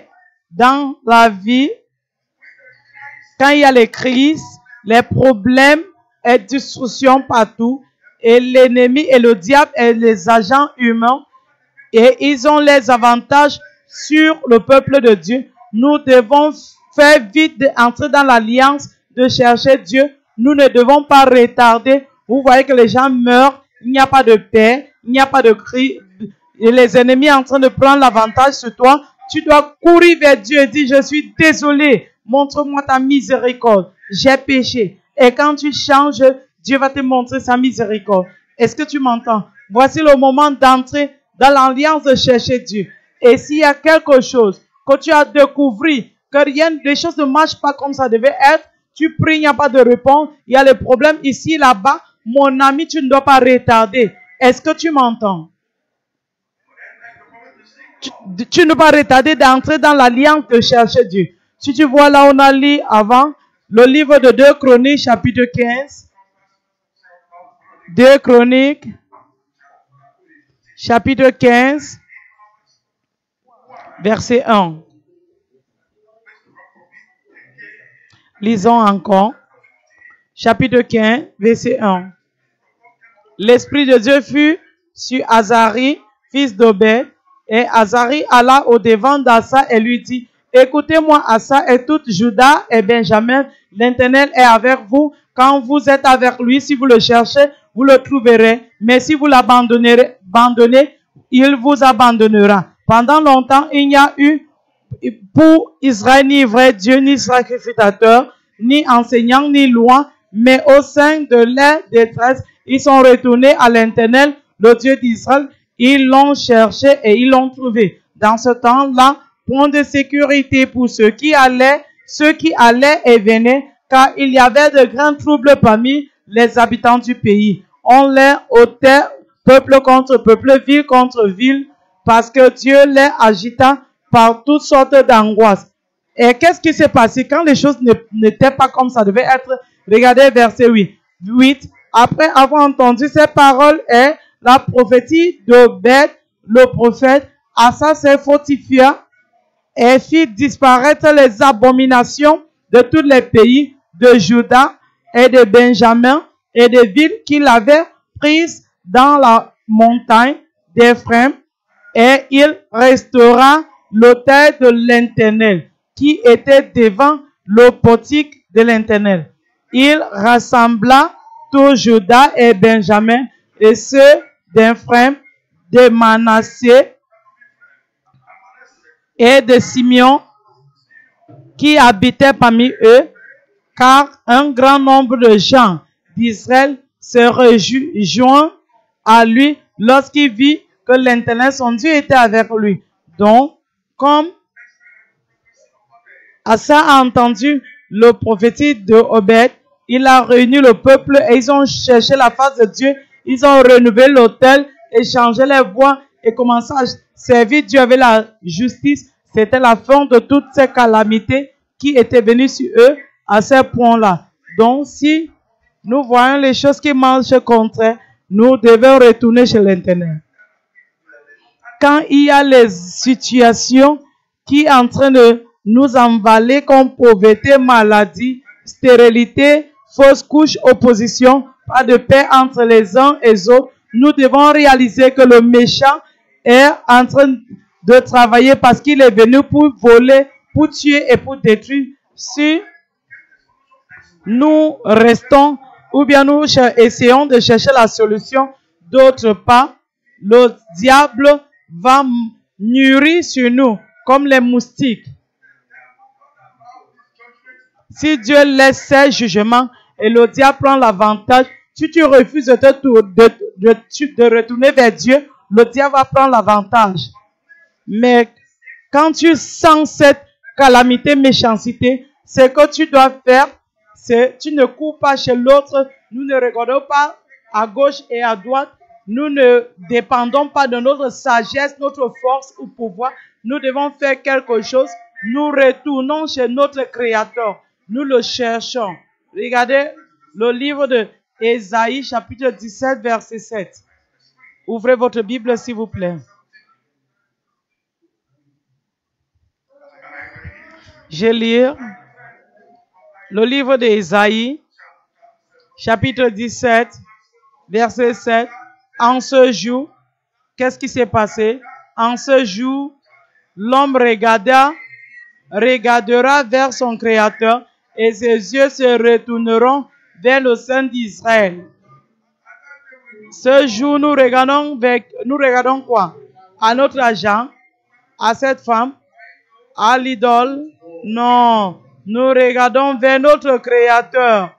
dans la vie, quand il y a les crises, les problèmes et destruction partout, et l'ennemi et le diable et les agents humains, et ils ont les avantages sur le peuple de Dieu, nous devons faire vite d'entrer dans l'alliance de chercher Dieu. Nous ne devons pas retarder. Vous voyez que les gens meurent, il n'y a pas de paix, il n'y a pas de cri, et les ennemis sont en train de prendre l'avantage sur toi. Tu dois courir vers Dieu et dire, je suis désolé, montre-moi ta miséricorde, j'ai péché. Et quand tu changes, Dieu va te montrer sa miséricorde. Est-ce que tu m'entends? Voici le moment d'entrer dans l'alliance de chercher Dieu. Et s'il y a quelque chose que tu as découvert, que rien, les choses ne marchent pas comme ça devait être, tu pries, il n'y a pas de réponse, il y a les problèmes ici, là-bas, mon ami, tu ne dois pas retarder. Est-ce que tu m'entends? Tu ne dois pas retarder d'entrer dans l'alliance de chercher Dieu. Si tu vois là, on a lu avant, le livre de 2 Chroniques, chapitre 15. 2 Chroniques, chapitre 15, verset 1. Lisons encore. Chapitre 15, verset 1. L'Esprit de Dieu fut sur Azarie, fils d'Obed, et Azarie alla au devant d'Asa et lui dit, écoutez-moi Asa et tout Juda et Benjamin, l'Éternel est avec vous. Quand vous êtes avec lui, si vous le cherchez, vous le trouverez. Mais si vous l'abandonnez, il vous abandonnera. Pendant longtemps, il n'y a eu pour Israël ni vrai Dieu, ni sacrificateur, ni enseignant, ni loi, mais au sein de leur détresse, ils sont retournés à l'Éternel, le Dieu d'Israël. Ils l'ont cherché et ils l'ont trouvé. Dans ce temps-là, point de sécurité pour ceux qui allaient et venaient, car il y avait de grands troubles parmi les habitants du pays. On les ôtait peuple contre peuple, ville contre ville, parce que Dieu les agita par toutes sortes d'angoisses. Et qu'est-ce qui s'est passé quand les choses n'étaient pas comme ça devait être? Regardez verset 8. Après avoir entendu ces paroles et la prophétie d'Obed, le prophète, Asa se fortifia et fit disparaître les abominations de tous les pays de Juda et de Benjamin et des villes qu'il avait prises dans la montagne d'Ephraim, et il restaura l'autel de l'Éternel qui était devant le portique de l'Éternel. Il rassembla tout Juda et Benjamin et ceux d'Ephraim, de Manassé et de Simeon qui habitaient parmi eux, car un grand nombre de gens d'Israël se rejoint à lui lorsqu'il vit que l'Éternel, son Dieu, était avec lui. Donc, comme Asa a entendu le prophétie de Obed, il a réuni le peuple et ils ont cherché la face de Dieu. Ils ont renouvelé l'autel, échangé les voix et commencé à servir Dieu avec la justice. C'était la fin de toutes ces calamités qui étaient venues sur eux à ce point-là. Donc, si nous voyons les choses qui marchent contre, nous devons retourner chez l'Éternel. Quand il y a les situations qui sont en train de nous emballer comme pauvreté, maladie, stérilité, fausse couche, opposition, pas de paix entre les uns et les autres, nous devons réaliser que le méchant est en train de travailler parce qu'il est venu pour voler, pour tuer et pour détruire. Si nous restons ou bien nous essayons de chercher la solution d'autre part, le diable va nuire sur nous comme les moustiques. Si Dieu laisse ses jugements et le diable prend l'avantage, si tu refuses de retourner vers Dieu, le diable va prendre l'avantage. Mais quand tu sens cette calamité, méchanceté, ce que tu dois faire, c'est tu ne cours pas chez l'autre. Nous ne regardons pas à gauche et à droite. Nous ne dépendons pas de notre sagesse, notre force ou pouvoir. Nous devons faire quelque chose. Nous retournons chez notre Créateur. Nous le cherchons. Regardez le livre de Ésaïe, chapitre 17, verset 7. Ouvrez votre Bible, s'il vous plaît. Je lis le livre d'Ésaïe, chapitre 17, verset 7. En ce jour, qu'est-ce qui s'est passé? En ce jour, l'homme regardera vers son Créateur et ses yeux se retourneront vers le Saint d'Israël. Ce jour, nous regardons quoi? À notre agent, à cette femme, à l'idole? Non, nous regardons vers notre Créateur.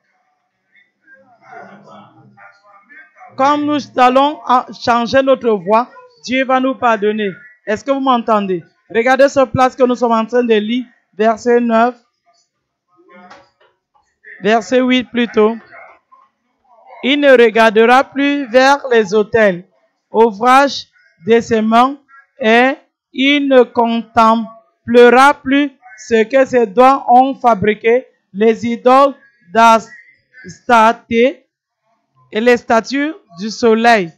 Comme nous allons changer notre voix, Dieu va nous pardonner. Est-ce que vous m'entendez? Regardez ce place que nous sommes en train de lire, verset 9, verset 8 plutôt. Il ne regardera plus vers les autels, ouvrage de ses mains, et il ne contemplera plus ce que ses doigts ont fabriqué, les idoles d'Astarté et les statues du soleil.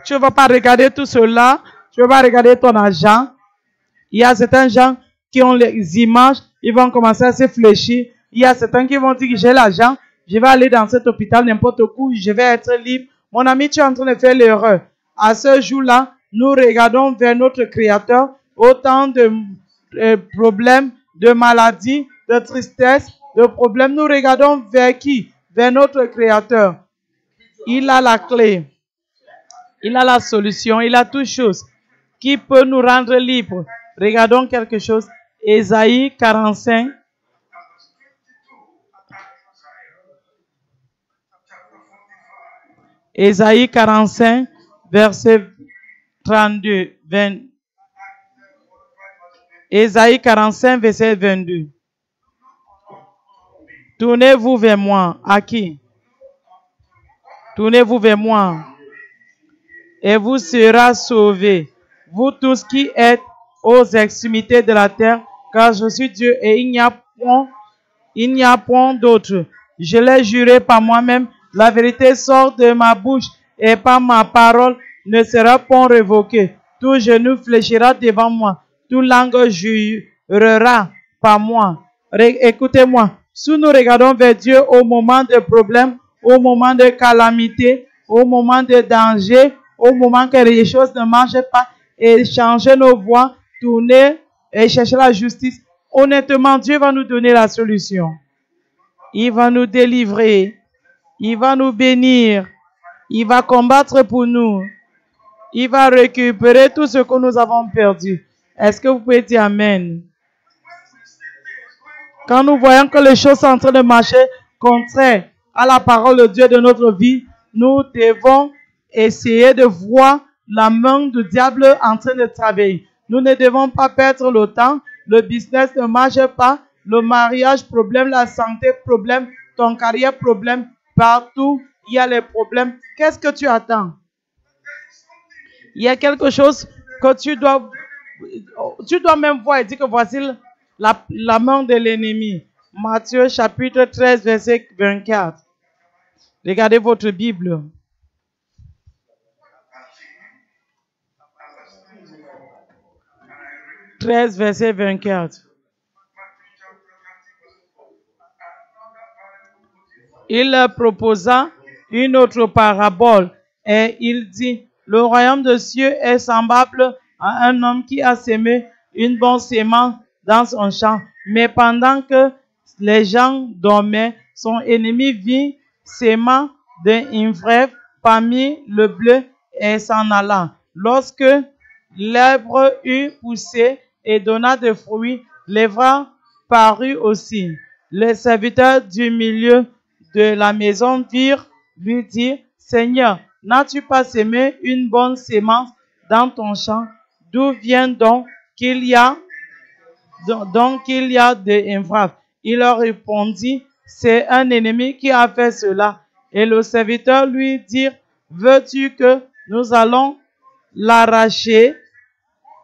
Tu ne vas pas regarder tout cela, tu ne vas pas regarder ton argent. Il y a certains gens qui ont les images, ils vont commencer à se fléchir. Il y a certains qui vont dire que j'ai l'argent, je vais aller dans cet hôpital n'importe où, je vais être libre. Mon ami, tu es en train de faire l'erreur. À ce jour-là, nous regardons vers notre Créateur, autant de problèmes, de maladies, de tristesse, de problèmes. Nous regardons vers qui? Vers notre Créateur. Il a la clé. Il a la solution. Il a toute chose qui peut nous rendre libres. Regardons quelque chose. Ésaïe 45. Ésaïe 45, verset 32. Ésaïe 45, verset 22. Tournez-vous vers moi. À qui? Tournez-vous vers moi. Et vous serez sauvés. Vous tous qui êtes aux extrémités de la terre, car je suis Dieu et il n'y a point d'autre. Je l'ai juré par moi-même, la vérité sort de ma bouche et par ma parole ne sera point révoquée. Tout genou fléchira devant moi, toute langue jurera par moi. Écoutez-moi, si nous regardons vers Dieu au moment de problème, au moment de calamité, au moment de danger, au moment que les choses ne marchent pas, et changer nos voies, tourner et chercher la justice, honnêtement, Dieu va nous donner la solution. Il va nous délivrer. Il va nous bénir. Il va combattre pour nous. Il va récupérer tout ce que nous avons perdu. Est-ce que vous pouvez dire Amen? Quand nous voyons que les choses sont en train de marcher contraire à la parole de Dieu de notre vie, nous devons essayer de voir la main du diable en train de travailler. Nous ne devons pas perdre le temps. Le business ne marche pas. Le mariage, problème. La santé, problème. Ton carrière, problème. Partout, il y a les problèmes. Qu'est-ce que tu attends? Il y a quelque chose que tu dois même voir et dire que voici la main de l'ennemi. Matthieu chapitre 13, verset 24. Regardez votre Bible. 13, verset 24. Il leur proposa une autre parabole et il dit, le royaume de cieux est semblable à un homme qui a semé une bonne semence dans son champ. Mais pendant que les gens dormaient, son ennemi vit sémant d'un ivraie parmi le bleu et s'en alla. Lorsque l'herbe eut poussé et donna des fruits, l'ivraie parut aussi. Les serviteurs du milieu de la maison virent lui dire, Seigneur, n'as-tu pas semé une bonne semence dans ton champ? D'où vient donc qu'il y a des ivraves? Il leur répondit, c'est un ennemi qui a fait cela. Et le serviteur lui dit, veux-tu que nous allons l'arracher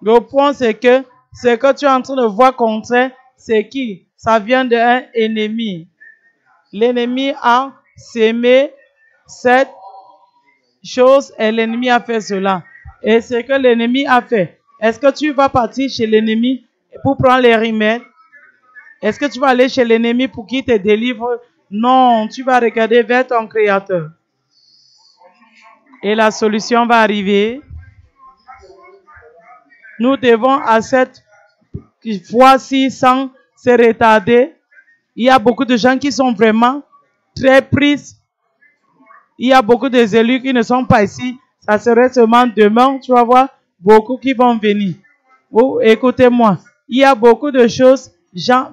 Le point, c'est que ce que tu es en train de voir contraire, c'est qui? Ça vient d'un ennemi. L'ennemi a sémé cette chose et l'ennemi a fait cela. Et ce que l'ennemi a fait, est-ce que tu vas partir chez l'ennemi pour prendre les remèdes? Est-ce que tu vas aller chez l'ennemi pour qu'il te délivre? Non, tu vas regarder vers ton Créateur. Et la solution va arriver. Nous devons à cette fois-ci, sans se retarder, il y a beaucoup de gens qui sont vraiment très pris. Il y a beaucoup des élus qui ne sont pas ici. Ça serait seulement demain, tu vas voir, beaucoup qui vont venir. Oh, écoutez-moi, il y a beaucoup de choses,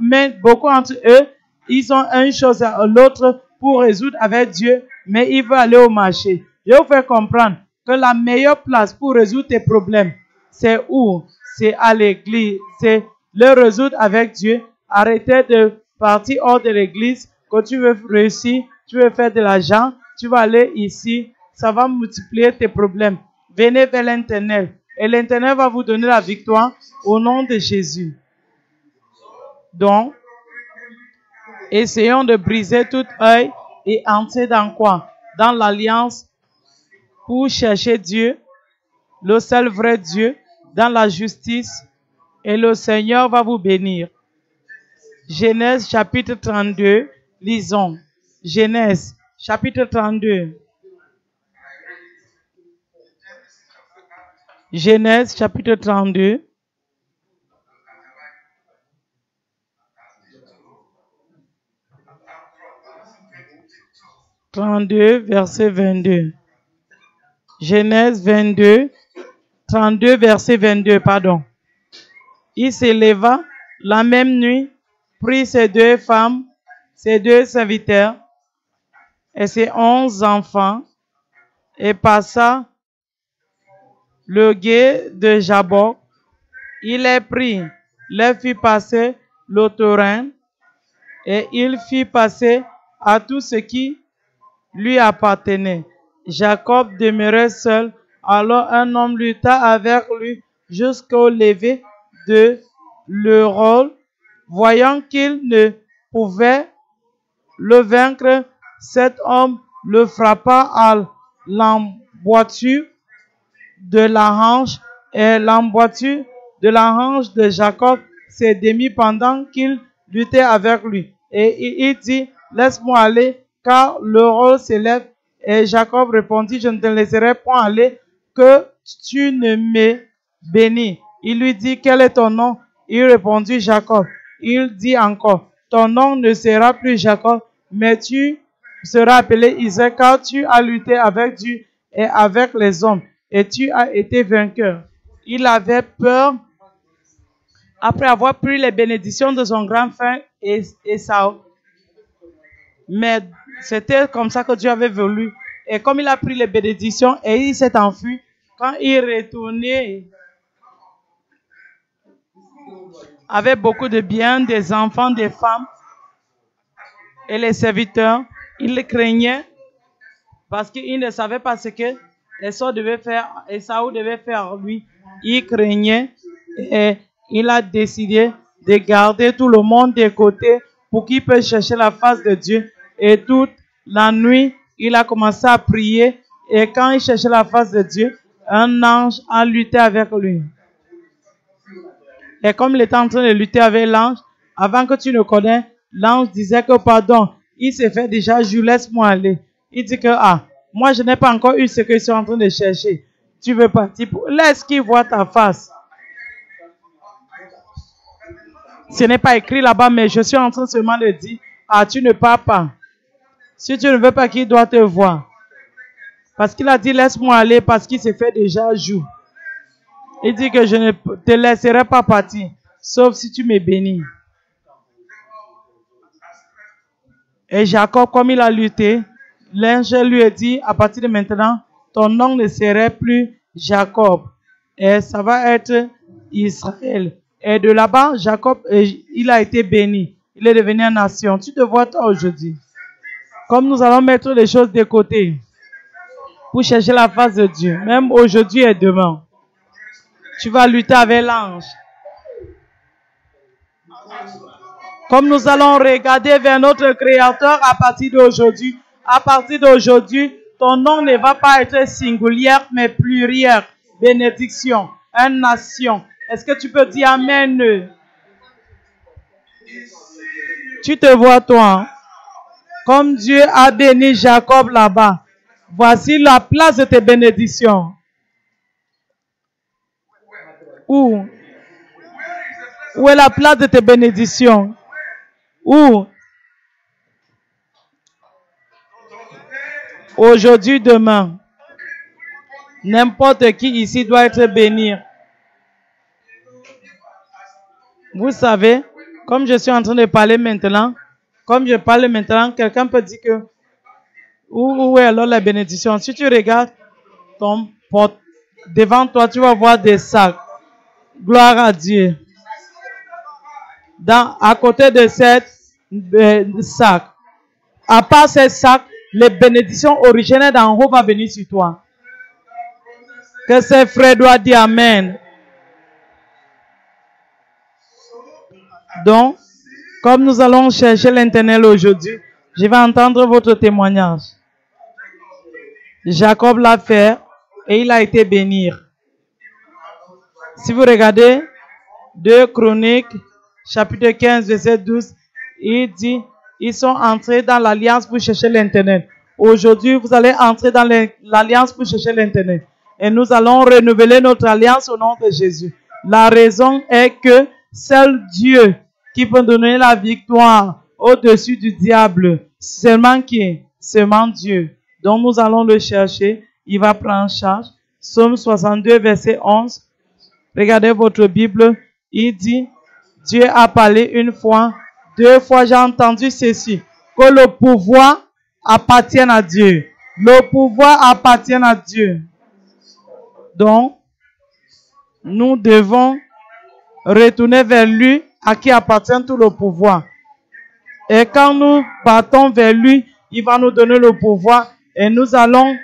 mais beaucoup d'entre eux, ils ont une chose à l'autre pour résoudre avec Dieu, mais ils veulent aller au marché. Je vous fais comprendre que la meilleure place pour résoudre tes problèmes, c'est où? C'est à l'église. C'est le résoudre avec Dieu. Arrêtez de partir hors de l'église. Quand tu veux réussir, tu veux faire de l'argent, tu vas aller ici. Ça va multiplier tes problèmes. Venez vers l'Éternel. Et l'Éternel va vous donner la victoire au nom de Jésus. Donc, essayons de briser tout œil et entrer dans quoi? Dans l'alliance pour chercher Dieu, le seul vrai Dieu, dans la justice, et le Seigneur va vous bénir. Genèse chapitre 32, lisons. Genèse chapitre 32. Genèse chapitre 32. Verset 22. Genèse 22, 32, verset 22, pardon. Il s'éleva la même nuit, prit ses 2 femmes, ses 2 serviteurs et ses 11 enfants et passa le gué de Jabok. Il les prit, les fit passer le torrent et il fit passer à tout ce qui lui appartenait. Jacob demeurait seul, alors un homme lutta avec lui jusqu'au lever de l'aurore. Voyant qu'il ne pouvait le vaincre, cet homme le frappa à l'emboîture de la hanche, et l'emboîture de la hanche de Jacob s'est démis pendant qu'il luttait avec lui. Et il dit, laisse-moi aller, car l'aurore s'élève. Et Jacob répondit, je ne te laisserai point aller, que tu ne me bénis. Il lui dit, quel est ton nom? Il répondit, Jacob. Il dit encore, ton nom ne sera plus Jacob, mais tu seras appelé Israël, car tu as lutté avec Dieu et avec les hommes, et tu as été vainqueur. Il avait peur, après avoir pris les bénédictions de son grand frère Ésaü. Mais c'était comme ça que Dieu avait voulu. Et comme il a pris les bénédictions et il s'est enfui, quand il retournait avec beaucoup de biens, des enfants, des femmes et les serviteurs, il craignait parce qu'il ne savait pas ce que Ésaü devait faire lui. Il craignait et il a décidé de garder tout le monde de côté pour qu'il puisse chercher la face de Dieu. Et toute la nuit, il a commencé à prier. Et quand il cherchait la face de Dieu, un ange a lutté avec lui. Et comme il était en train de lutter avec l'ange, avant que tu ne connais, l'ange disait que pardon, il s'est fait déjà jour, laisse-moi aller. Il dit que, moi je n'ai pas encore eu ce que je suis en train de chercher. Tu veux partir pour... Laisse qu'il voit ta face. Ce n'est pas écrit là-bas, mais je suis en train seulement de dire, tu ne pars pas. Si tu ne veux pas qu'il doit te voir. Parce qu'il a dit, laisse-moi aller parce qu'il s'est fait déjà jour. Il dit que je ne te laisserai pas partir, sauf si tu me bénis. Et Jacob, comme il a lutté, l'ange lui a dit, à partir de maintenant, ton nom ne serait plus Jacob, et ça va être Israël. Et de là-bas, Jacob, il a été béni. Il est devenu une nation. Tu te vois toi aujourd'hui. Comme nous allons mettre les choses de côté pour chercher la face de Dieu, même aujourd'hui et demain. Tu vas lutter avec l'ange. Comme nous allons regarder vers notre Créateur à partir d'aujourd'hui, ton nom ne va pas être singulier, mais pluriel. Bénédiction, une nation. Est-ce que tu peux dire Amen? Tu te vois, toi, comme Dieu a béni Jacob là-bas. Voici la place de tes bénédictions. Où est la place de tes bénédictions? Où? Aujourd'hui, demain. N'importe qui ici doit être béni. Vous savez, comme je suis en train de parler maintenant, quelqu'un peut dire que où est alors la bénédiction? Si tu regardes ton porte devant toi, tu vas voir des sacs. Gloire à Dieu. À côté de ces sacs, à part ces sacs, les bénédictions originaires d'en haut vont venir sur toi. Que ces frères doivent dire Amen. Donc, comme nous allons chercher l'Éternel aujourd'hui, je vais entendre votre témoignage. Jacob l'a fait et il a été béni. Si vous regardez 2 Chroniques, chapitre 15, verset 12, il dit, ils sont entrés dans l'alliance pour chercher l'Éternel. Aujourd'hui, vous allez entrer dans l'alliance pour chercher l'Éternel. Et nous allons renouveler notre alliance au nom de Jésus. La raison est que seul Dieu qui peut donner la victoire au-dessus du diable, seulement qui? Seulement Dieu. Donc nous allons le chercher. Il va prendre en charge. Psaume 62, verset 11. Regardez votre Bible. Il dit, Dieu a parlé une fois, 2 fois, j'ai entendu ceci, que le pouvoir appartient à Dieu. Le pouvoir appartient à Dieu. Donc, nous devons retourner vers lui à qui appartient tout le pouvoir. Et quand nous partons vers lui, il va nous donner le pouvoir et nous allons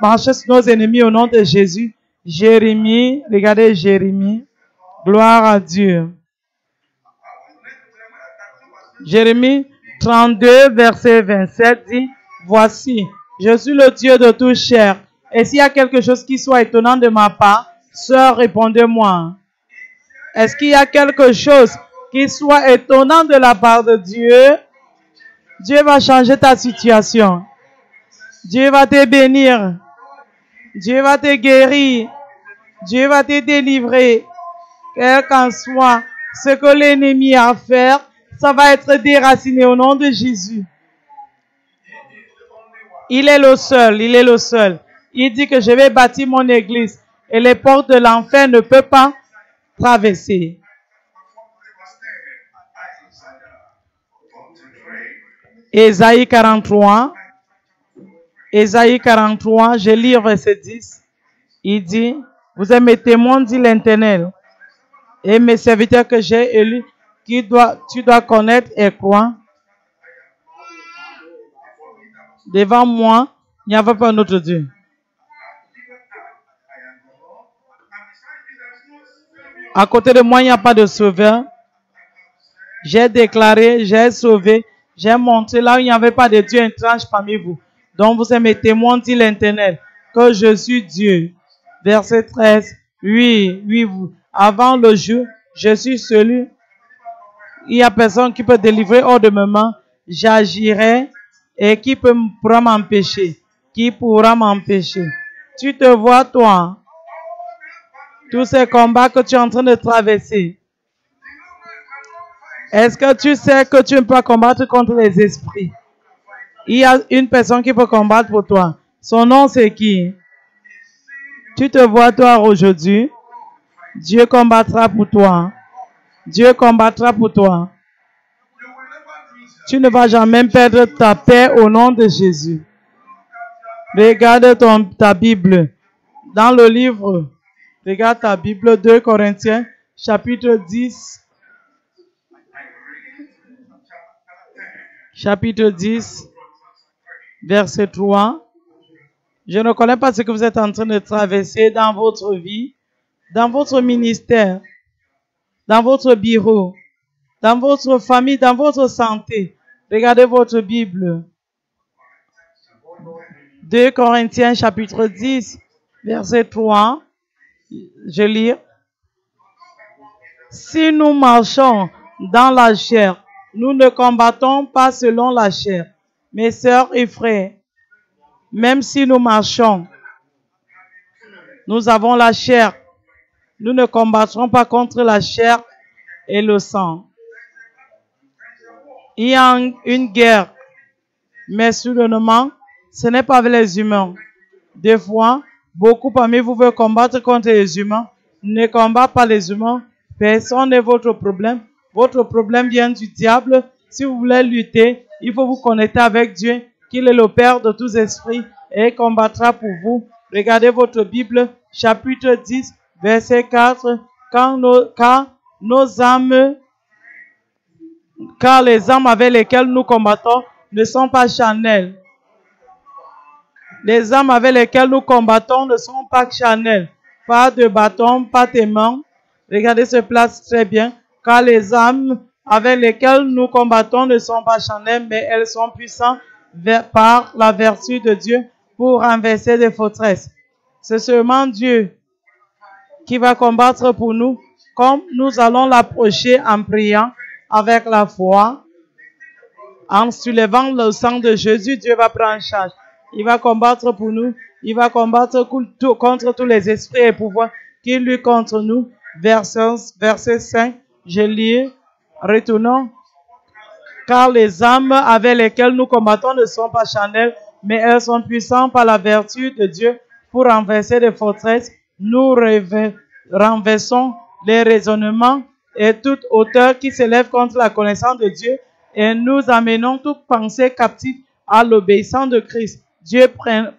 marcher sur nos ennemis au nom de Jésus. Jérémie, regardez Jérémie. Gloire à Dieu. Jérémie 32, verset 27 dit, voici, je suis le Dieu de toute chair. Et s'il y a quelque chose qui soit étonnant de ma part, sœur, répondez-moi. Est-ce qu'il y a quelque chose qui soit étonnant de la part de Dieu? Dieu va changer ta situation. Dieu va te bénir. Dieu va te guérir. Dieu va te délivrer. Quel qu'en soit ce que l'ennemi a à faire, ça va être déraciné au nom de Jésus. Il est le seul, il est le seul. Il dit que je vais bâtir mon église et les portes de l'enfer ne peuvent pas traverser. Ésaïe 43, je lis verset 10. Il dit, vous êtes mes témoins, dit l'Éternel, et mes serviteurs que j'ai élus, tu dois connaître et croire. Devant moi, il n'y avait pas un autre Dieu. À côté de moi, il n'y a pas de sauveur. J'ai déclaré, j'ai sauvé, j'ai montré là où il n'y avait pas de Dieu étrange parmi vous. Donc vous êtes mes témoins, dit l'Éternel, que je suis Dieu. Verset 13. Oui, vous. Avant le jour, je suis celui. Il n'y a personne qui peut délivrer hors de mes mains. J'agirai et qui pourra m'empêcher? Qui pourra m'empêcher? Tu te vois, toi, tous ces combats que tu es en train de traverser. Est-ce que tu sais que tu ne peux pas combattre contre les esprits? Il y a une personne qui peut combattre pour toi. Son nom, c'est qui? Tu te vois, toi, aujourd'hui. Dieu combattra pour toi. Dieu combattra pour toi. Tu ne vas jamais perdre ta paix au nom de Jésus. Regarde ta Bible. Dans le livre, regarde ta Bible, 2 Corinthiens, chapitre 10. Chapitre 10, verset 3. Je ne connais pas ce que vous êtes en train de traverser dans votre vie, dans votre ministère, dans votre bureau, dans votre famille, dans votre santé. Regardez votre Bible. 2 Corinthiens chapitre 10, verset 3. Je lis. Si nous marchons dans la chair, nous ne combattons pas selon la chair. Mes sœurs et frères, même si nous marchons, nous avons la chair. Nous ne combattrons pas contre la chair et le sang. Il y a une guerre, mais soudainement, ce n'est pas avec les humains. Des fois, beaucoup parmi vous veulent combattre contre les humains. Ne combattez pas les humains. Personne n'est votre problème. Votre problème vient du diable. Si vous voulez lutter, il faut vous connecter avec Dieu, qu'il est le Père de tous esprits, et il combattra pour vous. Regardez votre Bible, chapitre 10, verset 4. Car les armes avec lesquelles nous combattons ne sont pas charnelles. Les armes avec lesquelles nous combattons ne sont pas charnelles. Pas de bâton, pas de mains. Regardez ce place très bien. Car les armes avec lesquelles nous combattons ne sont pas charnelles, mais elles sont puissantes par la vertu de Dieu pour renverser des forteresses. C'est seulement Dieu qui va combattre pour nous, comme nous allons l'approcher en priant avec la foi, en soulevant le sang de Jésus. Dieu va prendre en charge. Il va combattre pour nous. Il va combattre contre tous les esprits et pouvoirs qui luttent contre nous. Verset 5, je lis, retournons. Car les armes avec lesquelles nous combattons ne sont pas charnelles, mais elles sont puissantes par la vertu de Dieu pour renverser des forteresses. Nous renversons les raisonnements et toute hauteur qui s'élève contre la connaissance de Dieu, et nous amenons toute pensée captive à l'obéissance de Christ. Dieu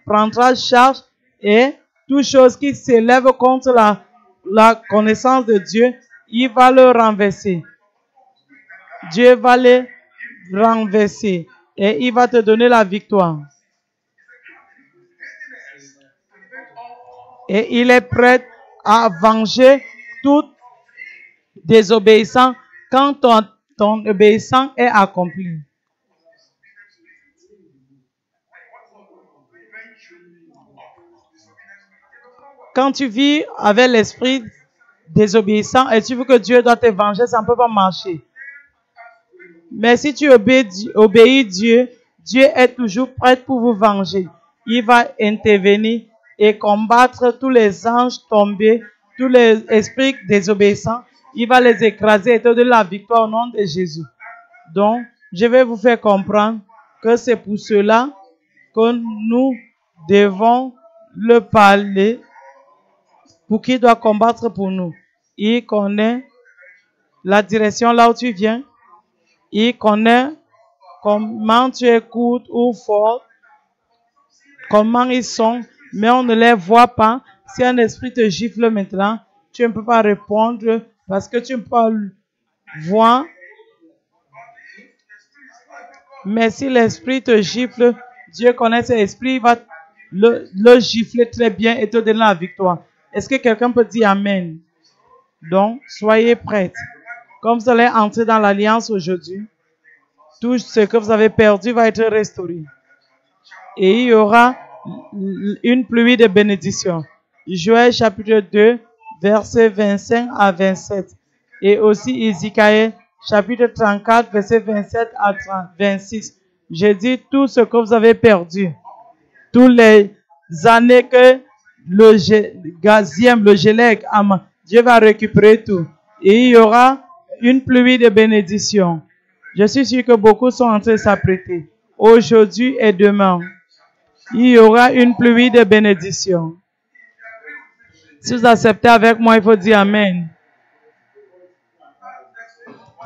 prendra charge et toute chose qui s'élève contre la connaissance de Dieu, il va le renverser. Dieu va les renverser et il va te donner la victoire. Et il est prêt à venger toute désobéissance quand ton obéissance est accomplie. Quand tu vis avec l'esprit désobéissant et tu veux que Dieu doit te venger, ça ne peut pas marcher. Mais si tu obéis Dieu, Dieu est toujours prêt pour vous venger. Il va intervenir et combattre tous les anges tombés, tous les esprits désobéissants. Il va les écraser et te donner la victoire au nom de Jésus. Donc, je vais vous faire comprendre que c'est pour cela que nous devons le parler, pour qu'il doit combattre pour nous. Il connaît la direction là où tu viens. Il connaît comment tu écoutes ou fort, comment ils sont, mais on ne les voit pas. Si un esprit te gifle maintenant, tu ne peux pas répondre parce que tu ne peux pas voir. Mais si l'esprit te gifle, Dieu connaît cet esprit, il va le gifler très bien et te donner la victoire. Est-ce que quelqu'un peut dire Amen? Donc, soyez prêts. Comme vous allez entrer dans l'alliance aujourd'hui, tout ce que vous avez perdu va être restauré. Et il y aura une pluie de bénédictions. Joël chapitre 2, versets 25 à 27. Et aussi Ézéchiel chapitre 34, versets 27 à 26. J'ai dit tout ce que vous avez perdu. Toutes les années que le gazième, le gélèque, Dieu va récupérer tout. Et il y aura une pluie de bénédictions. Je suis sûr que beaucoup sont en train de s'apprêter. Aujourd'hui et demain, il y aura une pluie de bénédictions. Si vous acceptez avec moi, il faut dire Amen.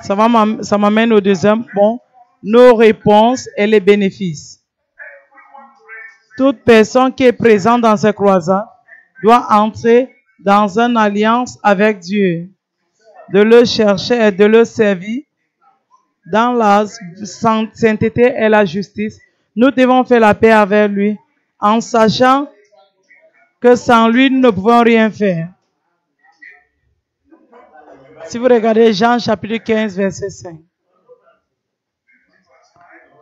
Ça m'amène au deuxième point. Nos réponses et les bénéfices. Toute personne qui est présente dans cette croisade doit entrer dans une alliance avec Dieu, de le chercher et de le servir dans la sainteté et la justice. Nous devons faire la paix avec lui en sachant que sans lui, nous ne pouvons rien faire. Si vous regardez Jean chapitre 15, verset 5.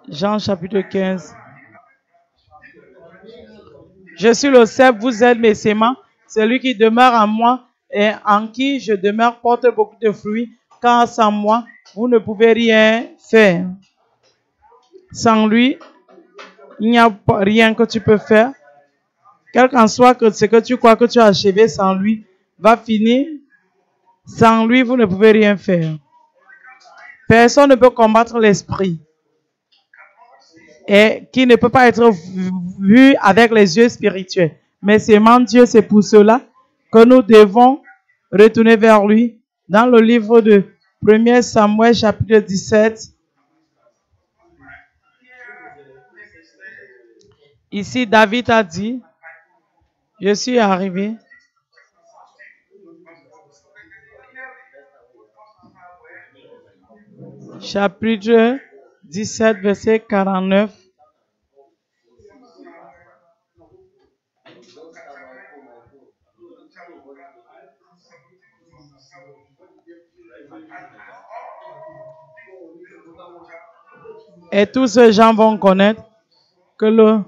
Jean chapitre 15. Je suis le cep, vous êtes mes séments. Celui qui demeure en moi et en qui je demeure porte beaucoup de fruits, car sans moi, vous ne pouvez rien faire. Sans lui, il n'y a rien que tu peux faire. Quel qu'en soit que ce que tu crois que tu as achevé sans lui va finir. Sans lui, vous ne pouvez rien faire. Personne ne peut combattre l'esprit et qui ne peut pas être vu avec les yeux spirituels. Mais seulement Dieu, c'est pour cela que nous devons retourner vers lui. Dans le livre de 1 Samuel, chapitre 17, ici, David a dit, je suis arrivé. Chapitre 17, verset 49. Et tous ces gens vont connaître que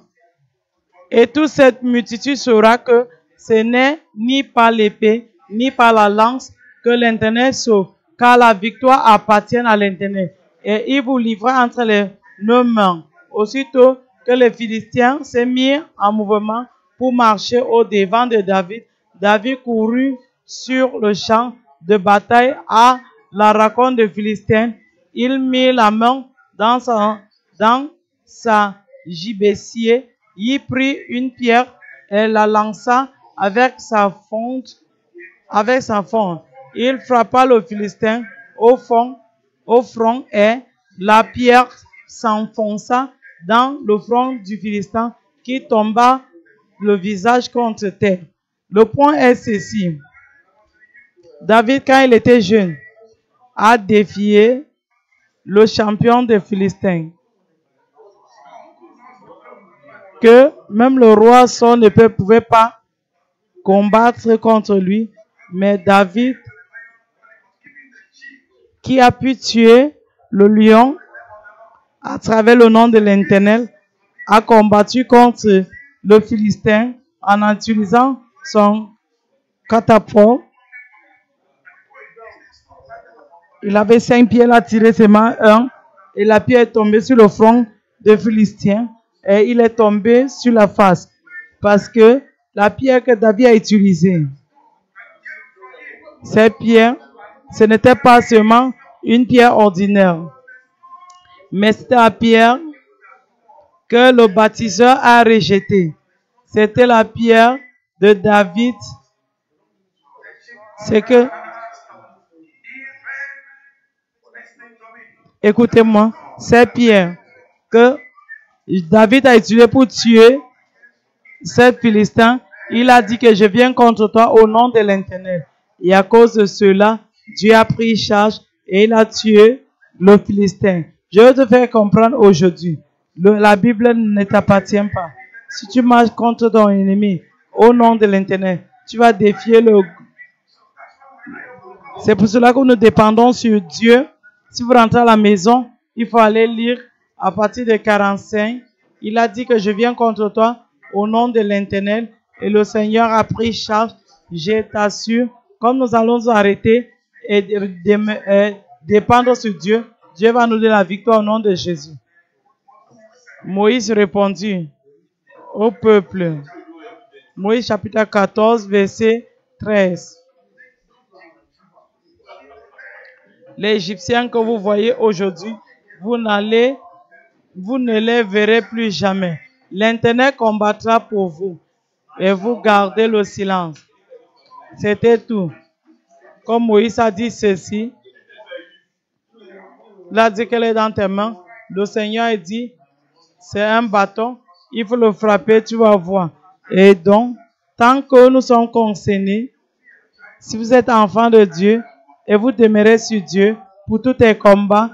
et toute cette multitude saura que ce n'est ni par l'épée, ni par la lance que l'Éternel sauve, car la victoire appartient à l'Éternel. Et il vous livra entre nos mains. Aussitôt que les Philistins s'est mis en mouvement pour marcher au devant de David, David courut sur le champ de bataille à la rencontre des Philistins. Il mit la main dans sa gibecier, il prit une pierre et la lança avec sa fonte. Il frappa le Philistin au front et la pierre s'enfonça dans le front du Philistin qui tomba le visage contre terre. Le point est ceci. David, quand il était jeune, a défié le champion des Philistins. Que même le roi Saul ne pouvait pas combattre contre lui. Mais David, qui a pu tuer le lion à travers le nom de l'Éternel, a combattu contre le Philistin en utilisant son catapulte. Il avait 5 pierres, il a tiré seulement un, et la pierre est tombée sur le front des Philistins, et il est tombé sur la face. Parce que la pierre que David a utilisée, cette pierre, ce n'était pas seulement une pierre ordinaire, mais c'était la pierre que le baptiseur a rejetée. C'était la pierre de David. C'est que, écoutez-moi, cette pierre que David a utilisée pour tuer ces Philistins, il a dit que je viens contre toi au nom de l'Éternel. Et à cause de cela, Dieu a pris charge et il a tué le Philistin. Je veux te faire comprendre aujourd'hui, la Bible ne t'appartient pas. Si tu marches contre ton ennemi au nom de l'Éternel, tu vas défier le... C'est pour cela que nous dépendons sur Dieu. Si vous rentrez à la maison, il faut aller lire à partir de 45. Il a dit que je viens contre toi au nom de l'Éternel. Et le Seigneur a pris charge. Je t'assure, comme nous allons nous arrêter et dépendre sur Dieu, Dieu va nous donner la victoire au nom de Jésus. Moïse répondit au peuple. Moïse chapitre 14, verset 13. Les Égyptiens que vous voyez aujourd'hui, vous ne les verrez plus jamais. L'Éternel combattra pour vous et vous gardez le silence. C'était tout. Comme Moïse a dit ceci, il a dit qu'elle est dans tes mains. Le Seigneur a dit, c'est un bâton, il faut le frapper, tu vas voir. Et donc, tant que nous sommes concernés, si vous êtes enfant de Dieu et vous demeurez sur Dieu pour tous tes combats,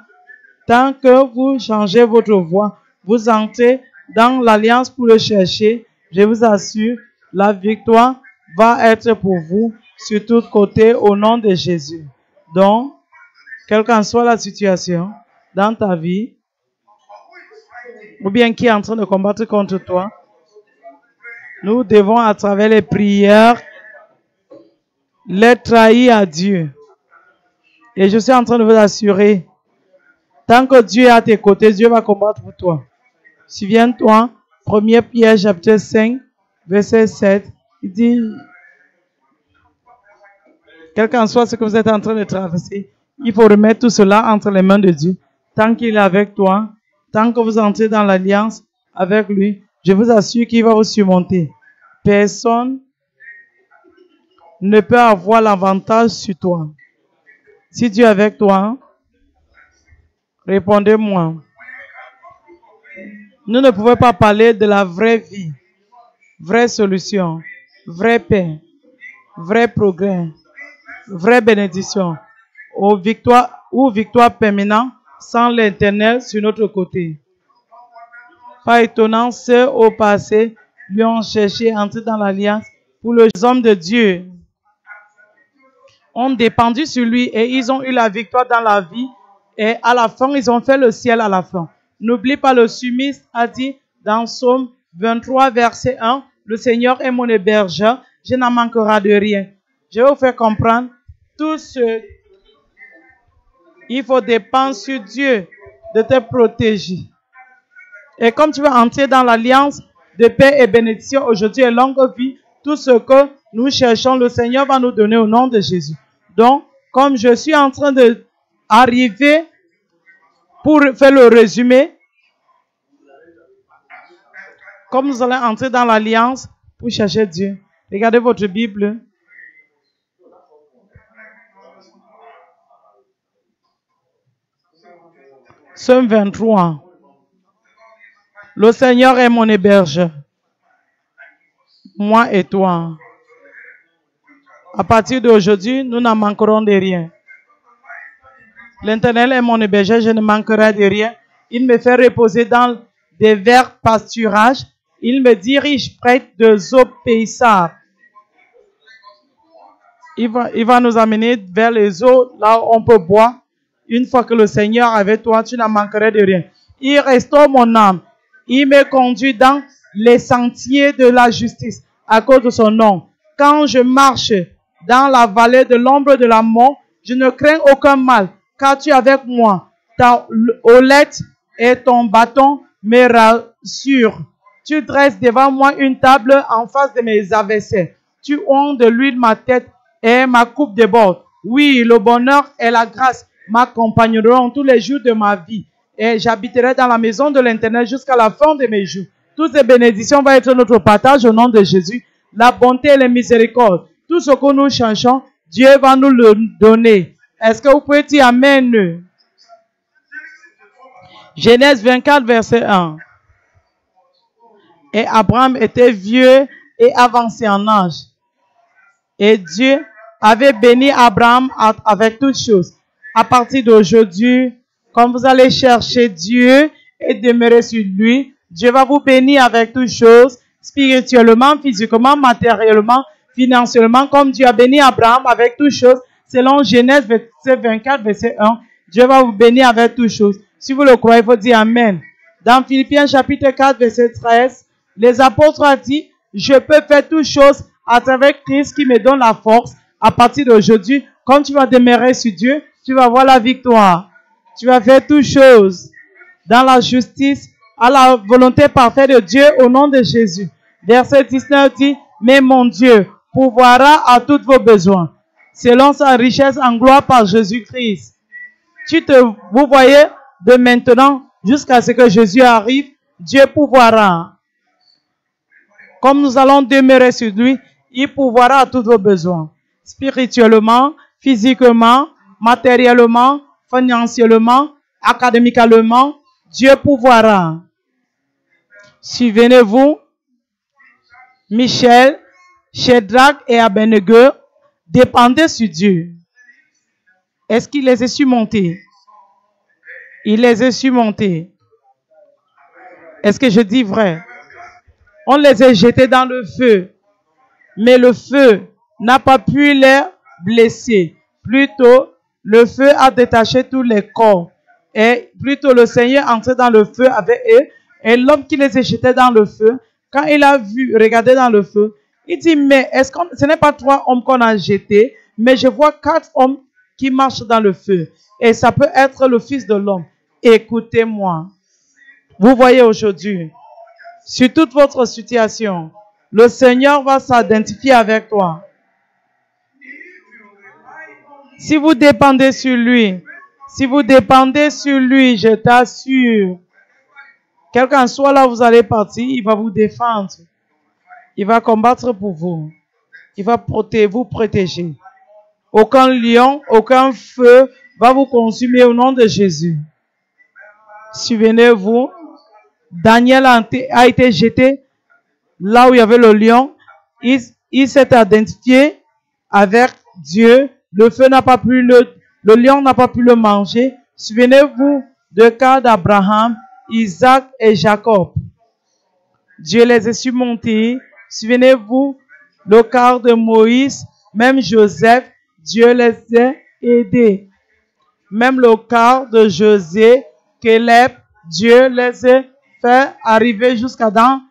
tant que vous changez votre voie, vous entrez dans l'alliance pour le chercher, je vous assure, la victoire va être pour vous sur tous côtés au nom de Jésus. Donc, quelle qu'en soit la situation dans ta vie, ou bien qui est en train de combattre contre toi, nous devons, à travers les prières, les trahir à Dieu. Et je suis en train de vous assurer, tant que Dieu est à tes côtés, Dieu va combattre pour toi. Souviens-toi, 1 Pierre chapitre 5, verset 7, il dit, quel qu'en soit ce que vous êtes en train de traverser, il faut remettre tout cela entre les mains de Dieu. Tant qu'il est avec toi, tant que vous entrez dans l'alliance avec lui, je vous assure qu'il va vous surmonter. Personne ne peut avoir l'avantage sur toi. Si Dieu est avec toi, répondez-moi. Nous ne pouvons pas parler de la vraie vie, vraie solution, vraie paix, vrai progrès, vraie bénédiction, ou victoire permanente sans l'Éternel sur notre côté. Pas étonnant, ceux au passé lui ont cherché à entrer dans l'alliance. Pour les hommes de Dieu, ont dépendu sur lui et ils ont eu la victoire dans la vie. Et à la fin, ils ont fait le ciel à la fin. N'oublie pas, le psalmiste a dit dans Psaume 23, verset 1, « Le Seigneur est mon hébergeur, je n'en manquerai de rien. » Je vais vous faire comprendre tout ce... Il faut dépendre sur Dieu de te protéger. Et comme tu vas entrer dans l'alliance de paix et bénédiction aujourd'hui et longue vie, tout ce que nous cherchons, le Seigneur va nous donner au nom de Jésus. Donc, comme je suis en train d'arriver pour faire le résumé, comme nous allons entrer dans l'alliance pour chercher Dieu, regardez votre Bible. Psaume 23. Le Seigneur est mon hébergeur. Moi et toi. À partir d'aujourd'hui, nous n'en manquerons de rien. L'Éternel est mon hébergeur, je ne manquerai de rien. Il me fait reposer dans des verts pâturages. Il me dirige près de eaux paissables. Il va nous amener vers les eaux, là où on peut boire. Une fois que le Seigneur est avec toi, tu n'en manquerais de rien. Il restaure mon âme. Il me conduit dans les sentiers de la justice à cause de son nom. Quand je marche dans la vallée de l'ombre de la mort, je ne crains aucun mal, car tu es avec moi. Ta houlette et ton bâton me rassurent. Tu dresses devant moi une table en face de mes adversaires. Tu ondes de l'huile ma tête et ma coupe déborde. Oui, le bonheur et la grâce m'accompagneront tous les jours de ma vie. Et j'habiterai dans la maison de l'Éternel jusqu'à la fin de mes jours. Toutes ces bénédictions vont être notre partage au nom de Jésus. La bonté et la miséricorde. Tout ce que nous cherchons, Dieu va nous le donner. Est-ce que vous pouvez dire Amen? Genèse 24, verset 1. Et Abraham était vieux et avancé en âge. Et Dieu avait béni Abraham avec toutes choses. À partir d'aujourd'hui, quand vous allez chercher Dieu et demeurer sur lui, Dieu va vous bénir avec toutes choses, spirituellement, physiquement, matériellement, financièrement, comme Dieu a béni Abraham avec toutes choses, selon Genèse 24, verset 1. Dieu va vous bénir avec toutes choses. Si vous le croyez, il faut dire Amen. Dans Philippiens chapitre 4, verset 13, les apôtres ont dit, je peux faire toutes choses à travers Christ qui me donne la force. À partir d'aujourd'hui, quand tu vas demeurer sur Dieu, tu vas avoir la victoire. Tu vas faire toutes choses dans la justice, à la volonté parfaite de Dieu au nom de Jésus. Verset 19 dit, mais mon Dieu pourvoira à tous vos besoins, selon sa richesse en gloire par Jésus-Christ. Vous voyez, de maintenant jusqu'à ce que Jésus arrive, Dieu pourvoira. Comme nous allons demeurer sur lui, il pourvoira à tous vos besoins. Spirituellement, physiquement, matériellement, financièrement, académiquement, Dieu pourvoira. Souvenez-vous, Michel, Shadrach et Abednego dépendaient sur Dieu. Est-ce qu'il les a surmontés? Il les a surmontés. Est-ce que je dis vrai? On les a jetés dans le feu. Mais le feu n'a pas pu les blesser. Plutôt, le feu a détaché tous les corps. Et plutôt le Seigneur entrait dans le feu avec eux. Et l'homme qui les jetait dans le feu, quand il a vu, regardé dans le feu, il dit, mais est-ce que ce n'est pas 3 hommes qu'on a jetés, mais je vois 4 hommes qui marchent dans le feu. Et ça peut être le Fils de l'homme. Écoutez-moi. Vous voyez aujourd'hui, sur toute votre situation, le Seigneur va s'identifier avec toi. Si vous dépendez sur lui, je t'assure, quelqu'un soit là où vous allez partir, il va vous défendre. Il va combattre pour vous. Il va vous protéger. Aucun lion, aucun feu va vous consumer au nom de Jésus. Souvenez-vous, Daniel a été jeté là où il y avait le lion. Il s'est identifié avec Dieu. Le feu n'a pas pu le lion n'a pas pu le manger. Souvenez-vous du cas d'Abraham, Isaac et Jacob. Dieu les a surmontés. Souvenez-vous, le cas de Moïse, même Joseph, Dieu les a aidés. Même le cas de José, Caleb, Dieu les a fait arriver jusqu'à dans.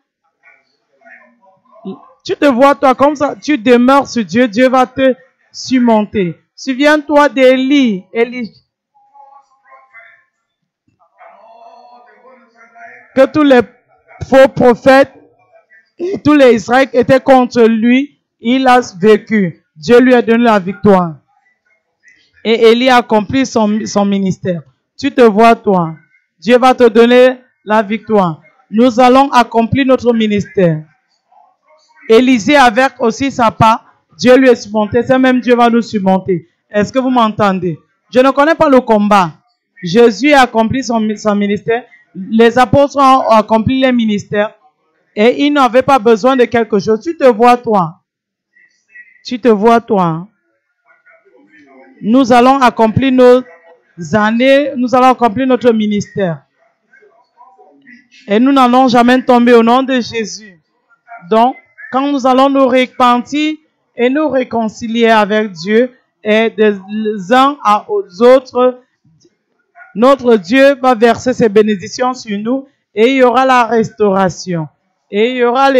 Tu te vois, toi, comme ça, tu demeures sur Dieu, Dieu va te surmonter. Souviens-toi d'Élie. Que tous les faux prophètes et tous les Israélites étaient contre lui, il a vécu. Dieu lui a donné la victoire. Et Élie a accompli son ministère. Tu te vois, toi. Dieu va te donner la victoire. Nous allons accomplir notre ministère. Élisée avec aussi sa part, Dieu lui est surmonté. C'est même Dieu va nous surmonter. Est-ce que vous m'entendez? Je ne connais pas le combat. Jésus a accompli son ministère. Les apôtres ont accompli les ministères. Et ils n'avaient pas besoin de quelque chose. Tu te vois, toi. Tu te vois, toi. Nous allons accomplir nos années. Nous allons accomplir notre ministère. Et nous n'allons jamais tomber au nom de Jésus. Donc, quand nous allons nous repentir et nous réconcilier avec Dieu et des uns aux autres, notre Dieu va verser ses bénédictions sur nous et il y aura la restauration. Et il y aura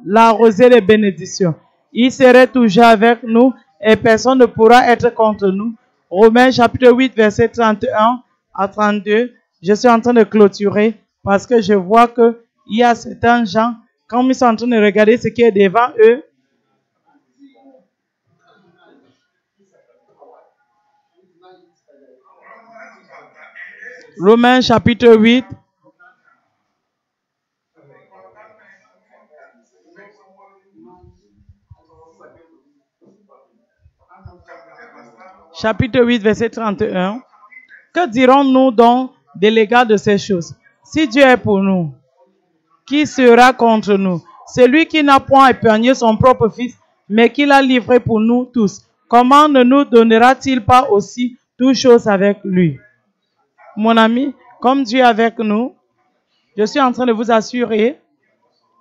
la rosée des bénédictions. Il serait toujours avec nous et personne ne pourra être contre nous. Romains chapitre 8, verset 31 à 32. Je suis en train de clôturer parce que je vois qu'il y a certains gens, quand ils sont en train de regarder ce qui est devant eux, Romains chapitre 8. Chapitre 8, verset 31. Que dirons-nous donc de l'égard de ces choses? Si Dieu est pour nous, qui sera contre nous? Celui qui n'a point épargné son propre fils, mais qui l'a livré pour nous tous, comment ne nous donnera-t-il pas aussi toutes choses avec lui? Mon ami, comme Dieu est avec nous, je suis en train de vous assurer,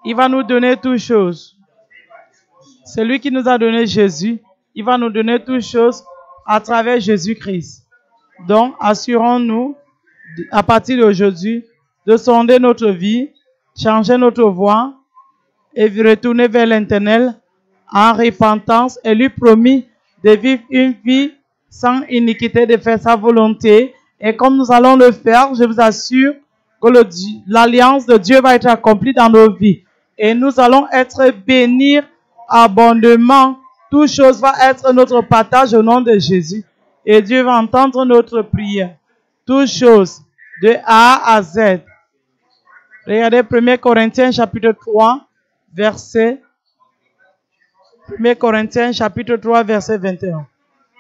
il va nous donner toutes choses. Celui qui nous a donné Jésus, il va nous donner toutes choses à travers Jésus-Christ. Donc, assurons-nous, à partir d'aujourd'hui, de sonder notre vie, changer notre voie et retourner vers l'Éternel en repentance et lui promis de vivre une vie sans iniquité, de faire sa volonté. Et comme nous allons le faire, je vous assure que l'alliance de Dieu va être accomplie dans nos vies. Et nous allons être bénis abondamment. Toute chose va être notre partage au nom de Jésus. Et Dieu va entendre notre prière. Toute chose, de A à Z. Regardez 1 Corinthiens chapitre 3, verset 1 Corinthiens chapitre 3, verset 21.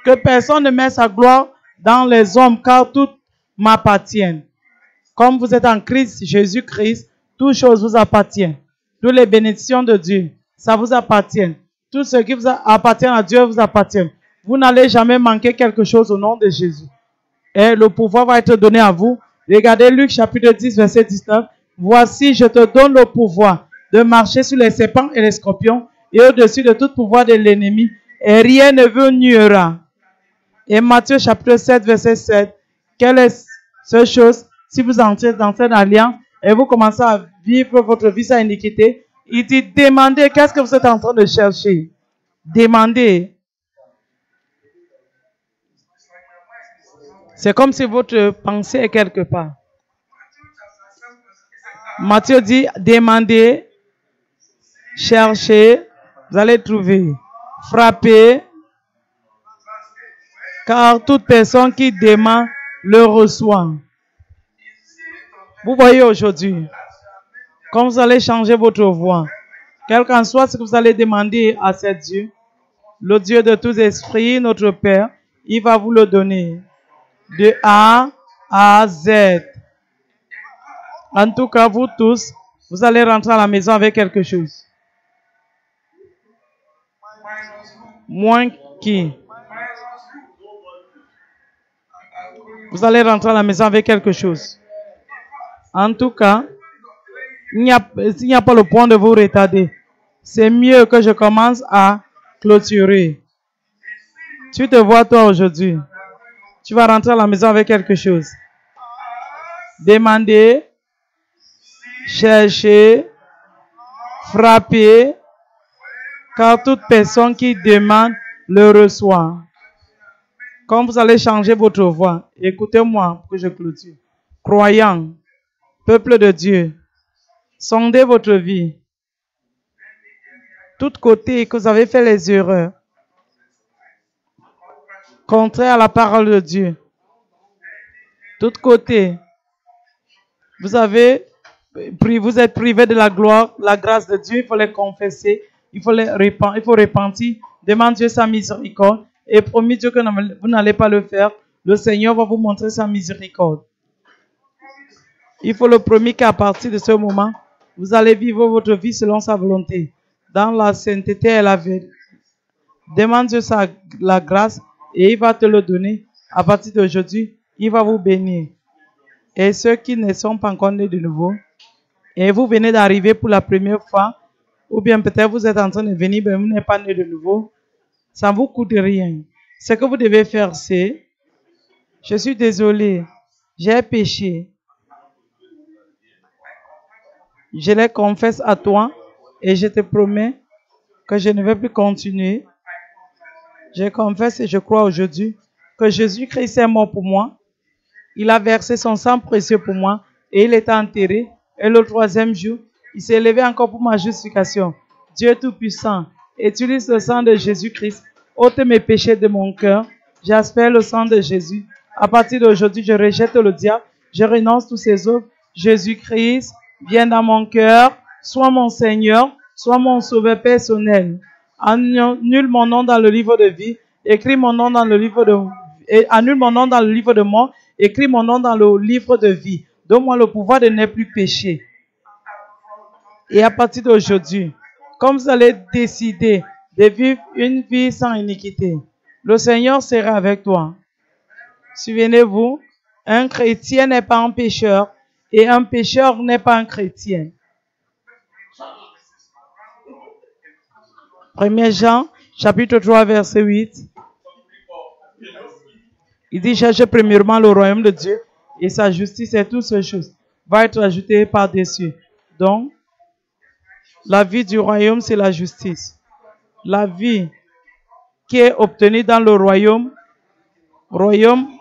Que personne ne mette sa gloire dans les hommes, car tout m'appartient. Comme vous êtes en Christ, Jésus-Christ, toutes choses vous appartiennent. Toutes les bénédictions de Dieu, ça vous appartient. Tout ce qui vous appartient à Dieu vous appartient. Vous n'allez jamais manquer quelque chose au nom de Jésus. Et le pouvoir va être donné à vous. Regardez Luc chapitre 10, verset 19. Voici, je te donne le pouvoir de marcher sur les serpents et les scorpions et au-dessus de tout pouvoir de l'ennemi. Et rien ne vous nuira. Et Matthieu chapitre 7, verset 7. Quelle est cette chose? Si vous entrez dans cette alliance et vous commencez à vivre votre vie sans iniquité, il dit demandez, qu'est-ce que vous êtes en train de chercher? Demandez. C'est comme si votre pensée est quelque part. Matthieu dit demandez, cherchez, vous allez trouver. Frappez, car toute personne qui demande le reçoit. Vous voyez aujourd'hui, quand vous allez changer votre voix, quel qu'en soit ce que vous allez demander à ce Dieu, le Dieu de tous esprits, notre Père, il va vous le donner de A à Z. En tout cas, vous tous, vous allez rentrer à la maison avec quelque chose. Moins qui? Vous allez rentrer à la maison avec quelque chose. En tout cas, il n'y a pas le point de vous retarder. C'est mieux que je commence à clôturer. Tu te vois toi aujourd'hui. Tu vas rentrer à la maison avec quelque chose. Demandez, cherchez, frappez, car toute personne qui demande le reçoit. Quand vous allez changer votre voix, écoutez-moi pour que je clôture. Croyants, peuple de Dieu, sondez votre vie. Tout côté que vous avez fait les erreurs, contraire à la parole de Dieu. Tout côté, vous êtes privé de la gloire, la grâce de Dieu. Il faut les confesser, il faut repentir. Demande Dieu sa miséricorde et promis Dieu que vous n'allez pas le faire. Le Seigneur va vous montrer sa miséricorde. Il faut le promis qu'à partir de ce moment, vous allez vivre votre vie selon sa volonté, dans la sainteté et la vérité. Demande Dieu la grâce et il va te le donner. À partir d'aujourd'hui, il va vous bénir. Et ceux qui ne sont pas encore nés de nouveau, et vous venez d'arriver pour la première fois, ou bien peut-être vous êtes en train de venir, mais vous n'êtes pas né de nouveau, ça ne vous coûte rien. Ce que vous devez faire, c'est, je suis désolé, j'ai péché. Je les confesse à toi et je te promets que je ne vais plus continuer. Je confesse et je crois aujourd'hui que Jésus-Christ est mort pour moi. Il a versé son sang précieux pour moi et il est enterré. Et le troisième jour, il s'est levé encore pour ma justification. Dieu Tout-Puissant, utilise le sang de Jésus-Christ. Ôte mes péchés de mon cœur. J'aspire le sang de Jésus. À partir d'aujourd'hui, je rejette le diable. Je renonce tous ses œuvres. Jésus-Christ, viens dans mon cœur. Sois mon Seigneur. Sois mon sauveur personnel. Annule mon nom dans le livre de vie. Écris mon nom dans le livre de annule mon nom dans le livre de mort. Écris mon nom dans le livre de vie. Donne-moi le pouvoir de ne plus pécher. Et à partir d'aujourd'hui, comme vous allez décider de vivre une vie sans iniquité, le Seigneur sera avec toi. Souvenez-vous, un chrétien n'est pas un pécheur et un pécheur n'est pas un chrétien. 1 Jean, chapitre 3, verset 8. Il dit, cherchez premièrement le royaume de Dieu et sa justice et toutes ces choses va être ajoutée par-dessus. Donc, la vie du royaume, c'est la justice. La vie qui est obtenue dans le royaume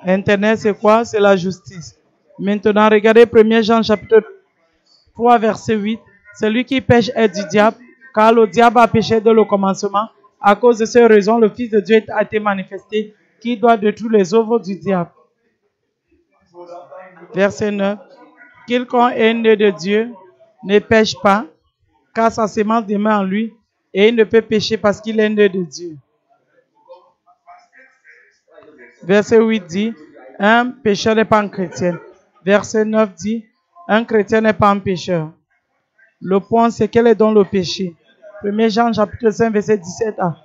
internet, c'est quoi? C'est la justice. Maintenant, regardez 1 Jean chapitre 3, verset 8. Celui qui pêche est du diable, car le diable a péché dès le commencement. À cause de ces raisons, le Fils de Dieu a été manifesté, qui doit détruire les œuvres du diable. Verset 9. Quiconque est né de Dieu ne pêche pas, car sa sémence demeure en lui, et il ne peut pécher parce qu'il est né de Dieu. Verset 8 dit, un pécheur n'est pas un chrétien. Verset 9 dit, un chrétien n'est pas un pécheur. Le point, c'est quel est donc le péché? 1 Jean chapitre 5, verset 17a.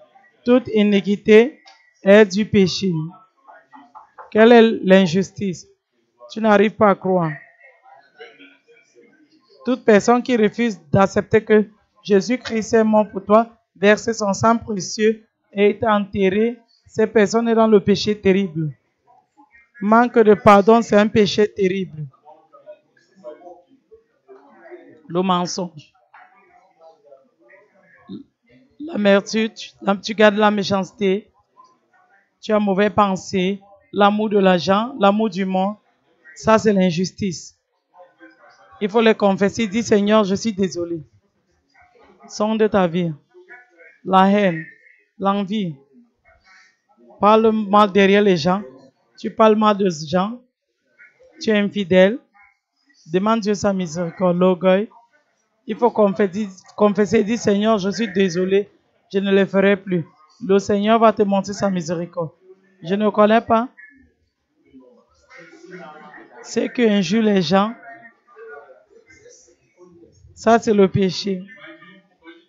Toute iniquité est du péché. Quelle est l'injustice? Tu n'arrives pas à croire. Toute personne qui refuse d'accepter que Jésus-Christ est mort pour toi, versé son sang précieux et est enterré, Ces personnes sont dans le péché terrible. Manque de pardon, c'est un péché terrible. Le mensonge. L'amertume, tu gardes la méchanceté. Tu as mauvaise pensée. L'amour de l'argent, l'amour du monde. Ça, c'est l'injustice. Il faut les confesser. Dis, Seigneur, je suis désolé. Sonde ta vie. La haine, l'envie. Parle mal derrière les gens. Tu parles mal de gens. Tu es infidèle. Demande Dieu sa miséricorde. L'orgueil. Il faut confesser. Dis, Seigneur, je suis désolé. Je ne le ferai plus. Le Seigneur va te montrer sa miséricorde. Je ne connais pas. C'est que injure les gens. Ça, c'est le péché.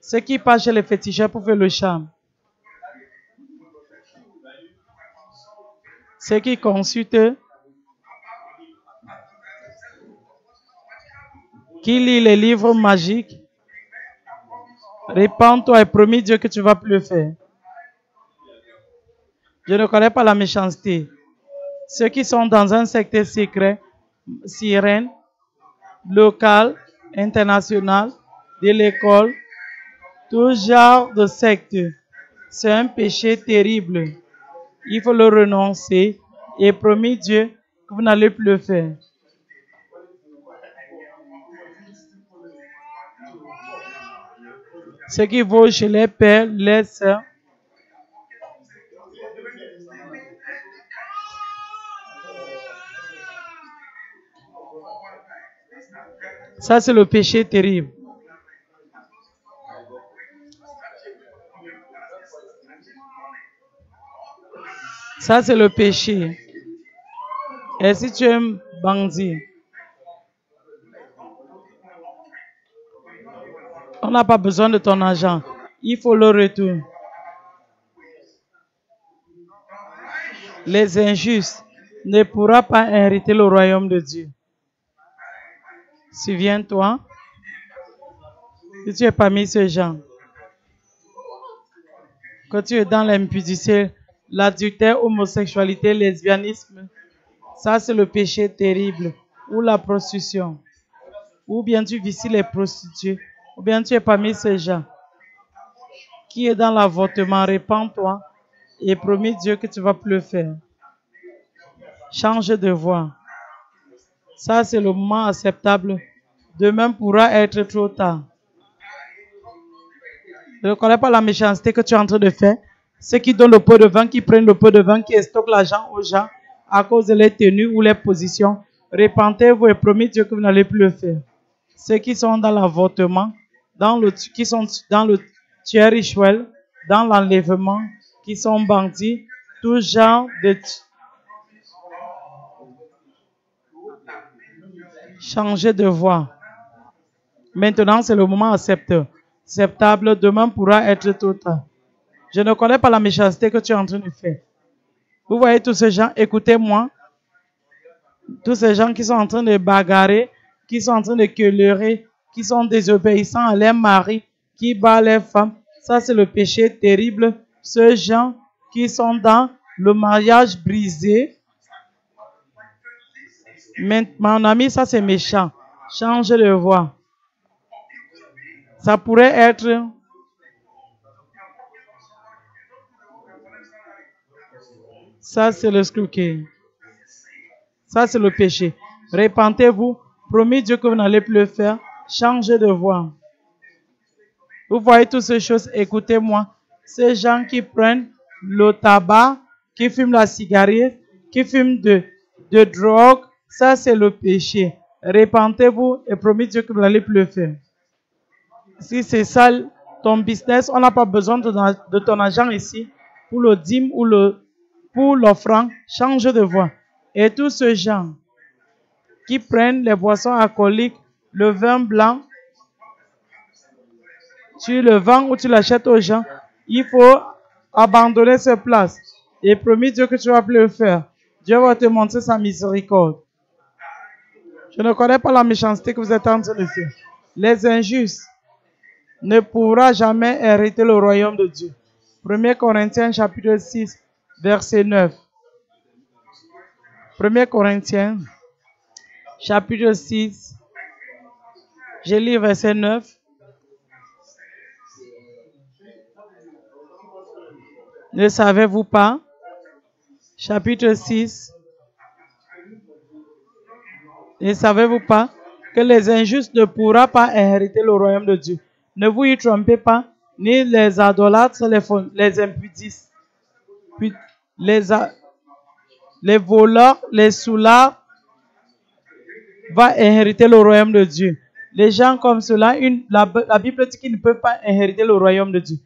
Ceux qui passent chez les féticheurs pour faire le charme. Ceux qui consultent, qui lit les livres magiques, répands-toi et promis Dieu que tu ne vas plus le faire. Je ne connais pas la méchanceté. Ceux qui sont dans un secteur secret, sirène, local, international, de l'école, tout genre de secte, c'est un péché terrible. Il faut le renoncer et promis Dieu que vous n'allez plus le faire. Ceux qui vont chez les pères, les sœurs, ça c'est le péché terrible. Ça c'est le péché. Et si tu es un bandit, on n'a pas besoin de ton argent. Il faut le retour. Les injustes ne pourront pas hériter le royaume de Dieu. Souviens-toi, si tu es parmi ces gens, que tu es dans l'impudicité, l'adultère, l'homosexualité, le lesbianisme, ça c'est le péché terrible, ou la prostitution, ou bien tu visites les prostituées, ou bien tu es parmi ces gens qui est dans l'avortement, répands-toi et promis Dieu que tu vas plus le faire. Change de voie. Ça c'est le moment acceptable. Demain pourra être trop tard. Je ne connais pas la méchanceté que tu es en train de faire. Ceux qui donnent le pot de vin, qui prennent le pot de vin, qui stockent l'argent aux gens à cause de leurs tenues ou leurs positions. Repentez-vous et promis Dieu que vous n'allez plus le faire. Ceux qui sont dans l'avortement, qui sont dans le tueur rituel, dans l'enlèvement, qui sont bandits, tout genre de... Changer de voie. Maintenant, c'est le moment acceptable. Demain pourra être trop tard. Je ne connais pas la méchanceté que tu es en train de faire. Vous voyez tous ces gens, écoutez-moi. Tous ces gens qui sont en train de bagarrer, qui sont en train de queulerer, qui sont désobéissants à leur mari, qui battent leurs femmes. Ça, c'est le péché terrible. Ces gens qui sont dans le mariage brisé. Mais, mon ami, ça c'est méchant. Change de voie. Ça pourrait être... Ça c'est le scruquet. Ça c'est le péché. Repentez-vous. Promis Dieu que vous n'allez plus le faire. Changez de voie. Vous voyez toutes ces choses. Écoutez-moi. Ces gens qui prennent le tabac, qui fument la cigarette, qui fument de drogue, ça c'est le péché. Repentez-vous et promis Dieu que vous n'allez plus le faire. Si c'est ça ton business, on n'a pas besoin de ton argent ici pour le dîme ou pour l'offrande. Change de voie. Et tous ces gens qui prennent les boissons alcooliques, le vin blanc, tu le vends ou tu l'achètes aux gens, il faut abandonner cette place. Et promis Dieu que tu vas plus le faire. Dieu va te montrer sa miséricorde. Je ne connais pas la méchanceté que vous êtes en train de faire. Les injustes ne pourront jamais hériter le royaume de Dieu. 1 Corinthiens chapitre 6, verset 9. 1 Corinthiens, chapitre 6. Je lis verset 9. Ne savez-vous pas? Chapitre 6. Ne savez-vous pas que les injustes ne pourront pas inhériter le royaume de Dieu? Ne vous y trompez pas, ni les idolâtres, les impudiques, les voleurs, les soulards vont inhériter le royaume de Dieu. Les gens comme cela, la Bible dit qu'ils ne peuvent pas inhériter le royaume de Dieu.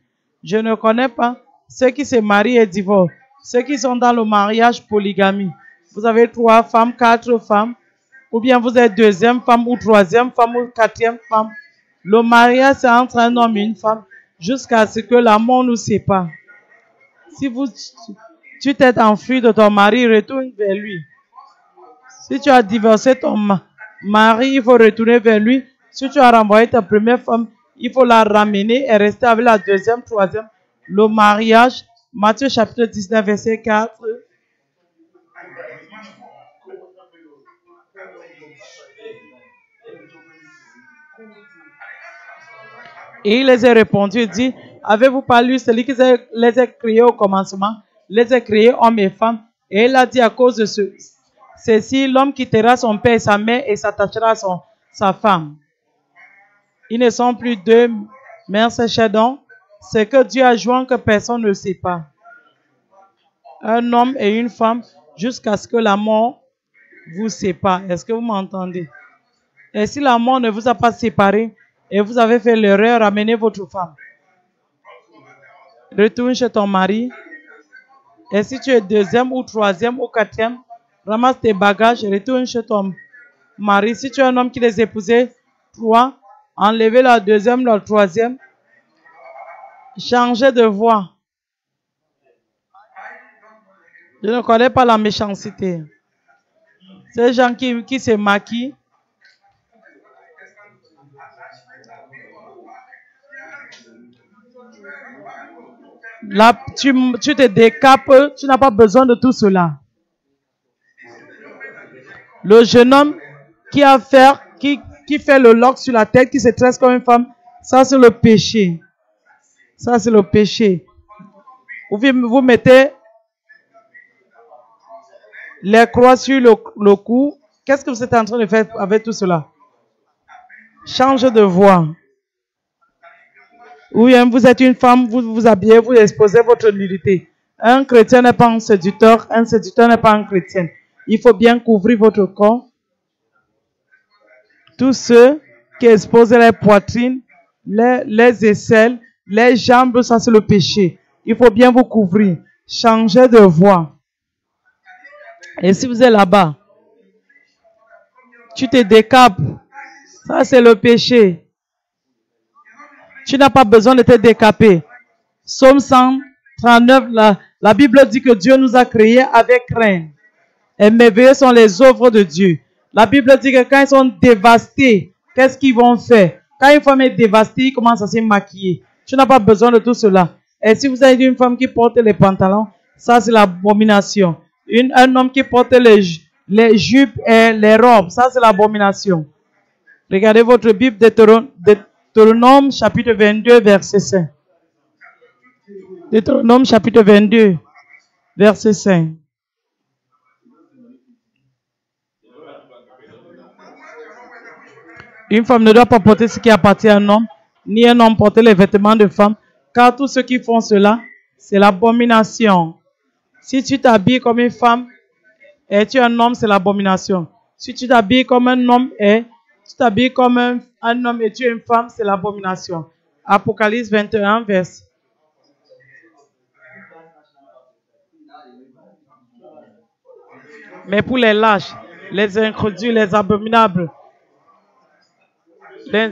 Je ne connais pas ceux qui se marient et divorcent, ceux qui sont dans le mariage polygamie. Vous avez 3 femmes, 4 femmes, ou bien vous êtes 2e femme ou 3e femme ou 4e femme. Le mariage, c'est entre un homme et une femme jusqu'à ce que la mort nous sépare. Si tu t'es enfui de ton mari, retourne vers lui. Si tu as divorcé ton mari, il faut retourner vers lui. Si tu as renvoyé ta première femme, il faut la ramener et rester avec la 2e, 3e. Le mariage, Matthieu chapitre 19, verset 4. Et il les a répondu et dit, avez-vous pas lu celui qui les a créés au commencement, les a créés hommes et femmes? Et il a dit à cause de ceci, l'homme quittera son père et sa mère et s'attachera à sa femme. Ils ne sont plus 2, mais c'est chadon. C'est que Dieu a joint que personne ne sait pas. Un homme et une femme jusqu'à ce que la mort vous sépare. Est-ce que vous m'entendez? Et si la mort ne vous a pas séparé et vous avez fait l'erreur, ramenez votre femme. Retourne chez ton mari. Et si tu es 2e ou 3e ou 4e, ramasse tes bagages et retourne chez ton mari. Si tu es un homme qui les épousait, 3, enlevez la 2e, la 3e. Changez de voie. Je ne connais pas la méchanceté. Ces gens qui se maquillent. Là, tu te décapes, tu n'as pas besoin de tout cela. Le jeune homme qui fait le lock sur la tête, qui se tresse comme une femme, ça c'est le péché. Ça c'est le péché. Vous mettez les croix sur le cou. Qu'est-ce que vous êtes en train de faire avec tout cela? Change de voie. Ou bien vous êtes une femme, vous vous habillez, vous exposez votre nudité. Un chrétien n'est pas un séducteur n'est pas un chrétien. Il faut bien couvrir votre corps. Tous ceux qui exposent les poitrines, les aisselles, les jambes, ça c'est le péché. Il faut bien vous couvrir. Changez de voie. Et si vous êtes là-bas, tu te décapes. Ça c'est le péché. Tu n'as pas besoin de te décaper. Psaume 139, la Bible dit que Dieu nous a créés avec crainte. Et merveilleuses sont les œuvres de Dieu. La Bible dit que quand ils sont dévastés, qu'est-ce qu'ils vont faire? Quand une femme est dévastée, ils commencent à se maquiller. Tu n'as pas besoin de tout cela. Et si vous avez une femme qui porte les pantalons, ça c'est l'abomination. Un homme qui porte les jupes et les robes, ça c'est l'abomination. Regardez votre Bible, Deutéronome chapitre 22, verset 5. Deutéronome chapitre 22, verset 5. Une femme ne doit pas porter ce qui appartient à un homme, ni un homme porter les vêtements de femme, car tous ceux qui font cela, c'est l'abomination. Si tu t'habilles comme une femme et tu es un homme, c'est l'abomination. Si tu t'habilles comme un homme et tu t'habilles comme un homme et tu es une femme, c'est l'abomination. Apocalypse 21, verset. Mais pour les lâches, les incrédules, les abominables, les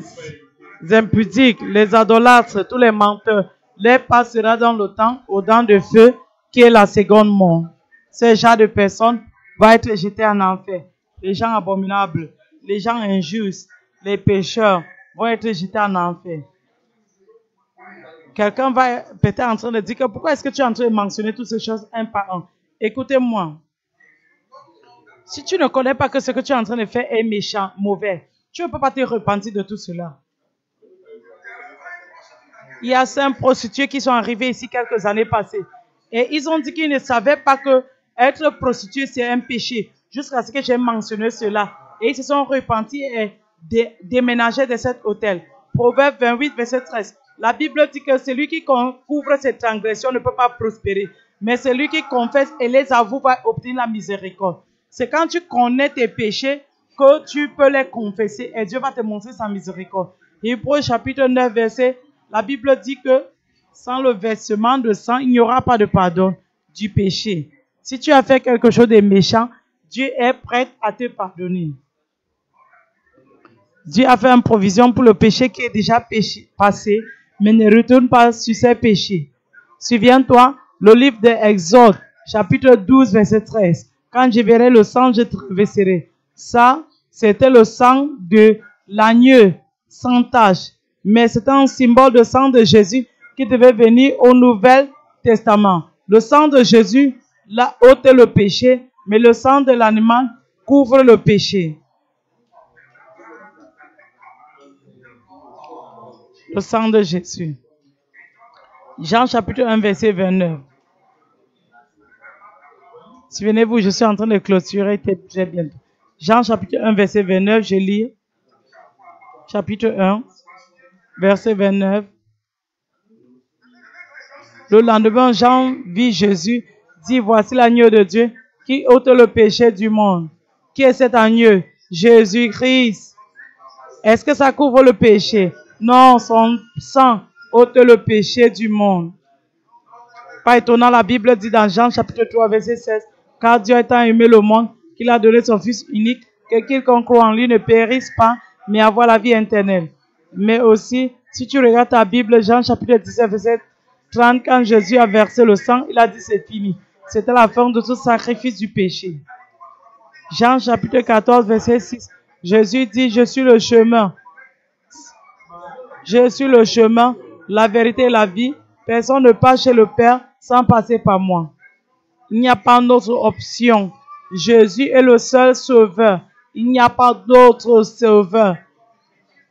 impudiques, les idolâtres, tous les menteurs, les passera dans le temps au dents de feu qui est la seconde mort. Ces gens de personnes vont être jetés en enfer. Les gens abominables, les gens injustes, les pécheurs vont être jetés en enfer. Quelqu'un va peut-être en train de dire que pourquoi est-ce que tu es en train de mentionner toutes ces choses un par un? Écoutez-moi. Si tu ne connais pas que ce que tu es en train de faire est méchant, mauvais, tu ne peux pas te repentir de tout cela. Il y a 5 prostituées qui sont arrivées ici quelques années passées. Et ils ont dit qu'ils ne savaient pas que être prostituée, c'est un péché. Jusqu'à ce que j'ai mentionné cela. Et ils se sont repentis et déménagé de cet hôtel. Proverbe 28, verset 13. La Bible dit que celui qui couvre ses transgressions ne peut pas prospérer. Mais celui qui confesse et les avoue va obtenir la miséricorde. C'est quand tu connais tes péchés que tu peux les confesser et Dieu va te montrer sa miséricorde. Hébreux chapitre 9, verset, la Bible dit que sans le versement de sang, il n'y aura pas de pardon du péché. Si tu as fait quelque chose de méchant, Dieu est prêt à te pardonner. Dieu a fait une provision pour le péché qui est déjà passé, mais ne retourne pas sur ses péchés. Souviens-toi, le livre d'Exode, chapitre 12, verset 13. Quand je verrai le sang, je traverserai. Ça, c'était le sang de l'agneau sans tache. Mais c'était un symbole de sang de Jésus qui devait venir au Nouvel Testament. Le sang de Jésus l'a ôté le péché, mais le sang de l'animal couvre le péché. Le sang de Jésus. Jean chapitre 1, verset 29. Souvenez-vous, je suis en train de clôturer très bientôt. Jean chapitre 1, verset 29, je lis. Chapitre 1, verset 29. Le lendemain, Jean vit Jésus, dit, voici l'agneau de Dieu qui ôte le péché du monde. Qui est cet agneau? Jésus-Christ. Est-ce que ça couvre le péché? Non, son sang ôte le péché du monde. Pas étonnant, la Bible dit dans Jean chapitre 3, verset 16, car Dieu a tant aimé le monde qu'il a donné son Fils unique, que quiconque croit en lui ne périsse pas, mais avoir la vie éternelle. Mais aussi, si tu regardes ta Bible, Jean chapitre 17, verset 30, quand Jésus a versé le sang, il a dit c'est fini. C'était la fin de tout sacrifice du péché. Jean chapitre 14, verset 6, Jésus dit, je suis le chemin. Je suis le chemin, la vérité et la vie. Personne ne passe chez le Père sans passer par moi. Il n'y a pas d'autre option. Jésus est le seul sauveur. Il n'y a pas d'autre sauveur.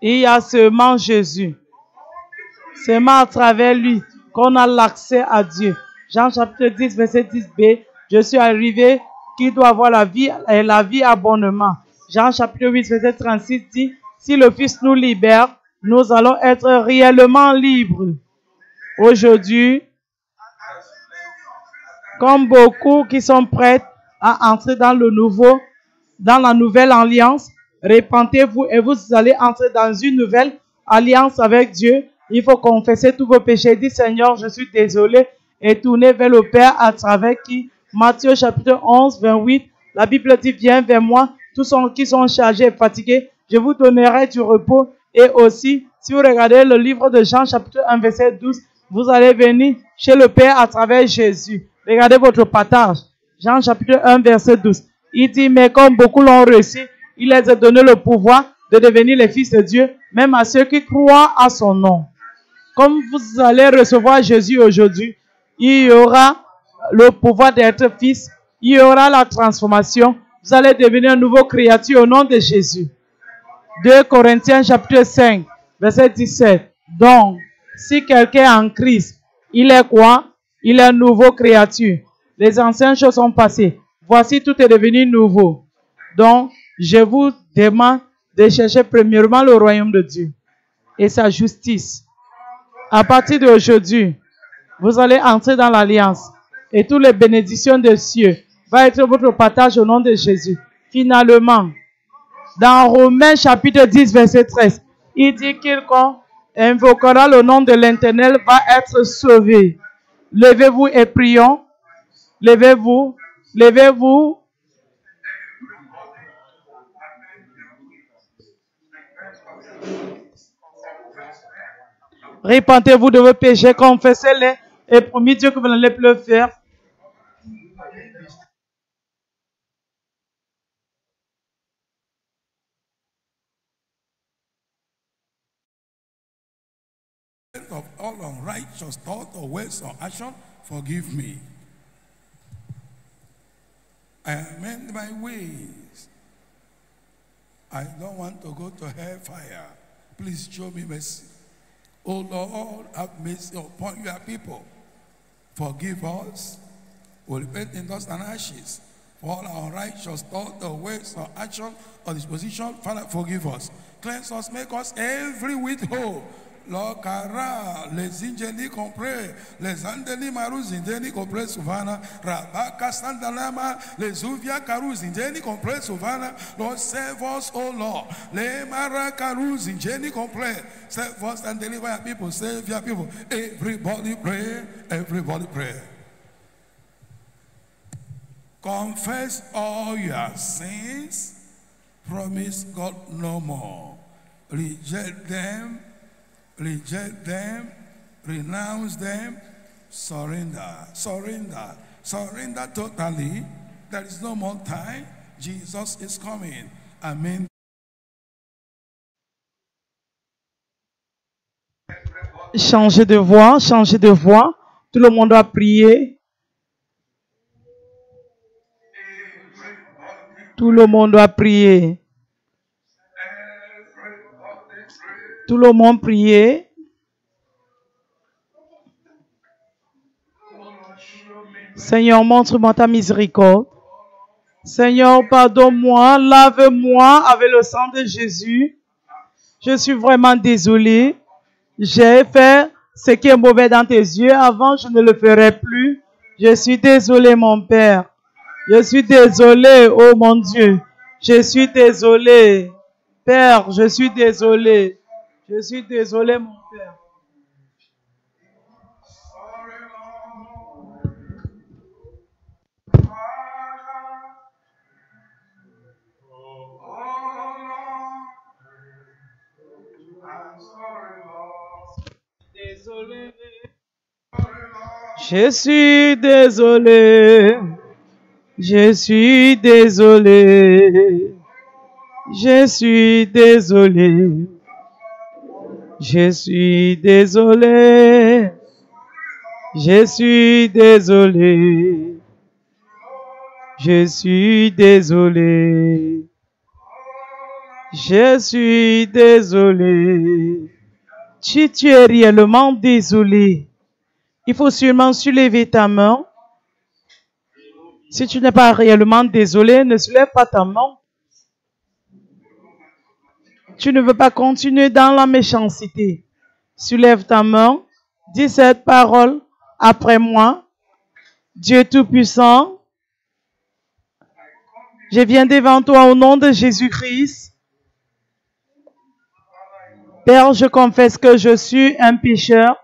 Il y a seulement Jésus. Seulement à travers lui qu'on a l'accès à Dieu. Jean chapitre 10, verset 10b. Je suis arrivé qui doit avoir la vie et la vie abondamment. Jean chapitre 8, verset 36 dit, si le Fils nous libère, nous allons être réellement libres. Aujourd'hui, comme beaucoup qui sont prêts à entrer dans la nouvelle alliance, repentez-vous et vous allez entrer dans une nouvelle alliance avec Dieu. Il faut confesser tous vos péchés. Dis Seigneur, je suis désolé et tourner vers le Père à travers qui? Matthieu chapitre 11, 28. La Bible dit, viens vers moi, tous ceux qui sont chargés et fatigués, je vous donnerai du repos. Et aussi, si vous regardez le livre de Jean chapitre 1, verset 12, vous allez venir chez le Père à travers Jésus. Regardez votre partage. Jean chapitre 1, verset 12. Il dit, mais comme beaucoup l'ont reçu, il les a donné le pouvoir de devenir les fils de Dieu, même à ceux qui croient à son nom. Comme vous allez recevoir Jésus aujourd'hui, il y aura le pouvoir d'être fils, il y aura la transformation, vous allez devenir une nouvelle créature au nom de Jésus. 2 Corinthiens chapitre 5, verset 17. Donc, si quelqu'un est en Christ, il est quoi? Il est une nouvelle créature. Les anciennes choses sont passées. Voici, tout est devenu nouveau. Donc, je vous demande de chercher premièrement le royaume de Dieu et sa justice. À partir d'aujourd'hui, vous allez entrer dans l'alliance et toutes les bénédictions des cieux vont être votre partage au nom de Jésus. Finalement, dans Romains chapitre 10, verset 13, il dit quiconque invoquera le nom de l'Éternel va être sauvé. Levez-vous et prions. Levez-vous. Levez-vous. Répentez-vous de vos péchés, confessez-les et promis Dieu que vous n'allez plus le faire. of all unrighteous thought or words or action, forgive me. I amend my ways. I don't want to go to hellfire. Please show me mercy. Oh Lord, have mercy upon your people. Forgive us. We repent in dust and ashes for all our unrighteous thought or words or action or disposition. Father, forgive us. Cleanse us, make us every whit whole. Lord, cara, les ingeni compre, les andeli maruz indeni compre suvana, rabaka sandalama, les uvia caruz indeni compre suvana. Lord, save us, oh Lord. Le mara caruz indeni compre, save us and deliver your people, save your people. Everybody pray, everybody pray. Confess all your sins, promise God no more. Reject them, renounce them, surrender, surrender, surrender totally. There is no more time. Jesus is coming. Amen. Changez de voix, changez de voix. Tout le monde doit prier. Tout le monde doit prier. Tout le monde prier. Seigneur, montre-moi ta miséricorde. Seigneur, pardonne-moi, lave-moi avec le sang de Jésus. Je suis vraiment désolé. J'ai fait ce qui est mauvais dans tes yeux. Avant, je ne le ferai plus. Je suis désolé, mon Père. Je suis désolé, oh mon Dieu. Je suis désolé. Père, je suis désolé. Je suis désolé, mon Père. Désolé. Je suis désolé. Je suis désolé. Je suis désolé. Je suis désolé. Je suis désolé. Je suis désolé. Je suis désolé. Si tu es réellement désolé, il faut sûrement soulever ta main. Si tu n'es pas réellement désolé, ne soulève pas ta main. Tu ne veux pas continuer dans la méchanceté. Soulève ta main. Dis cette parole après moi. Dieu Tout-Puissant, je viens devant toi au nom de Jésus-Christ. Père, je confesse que je suis un pécheur.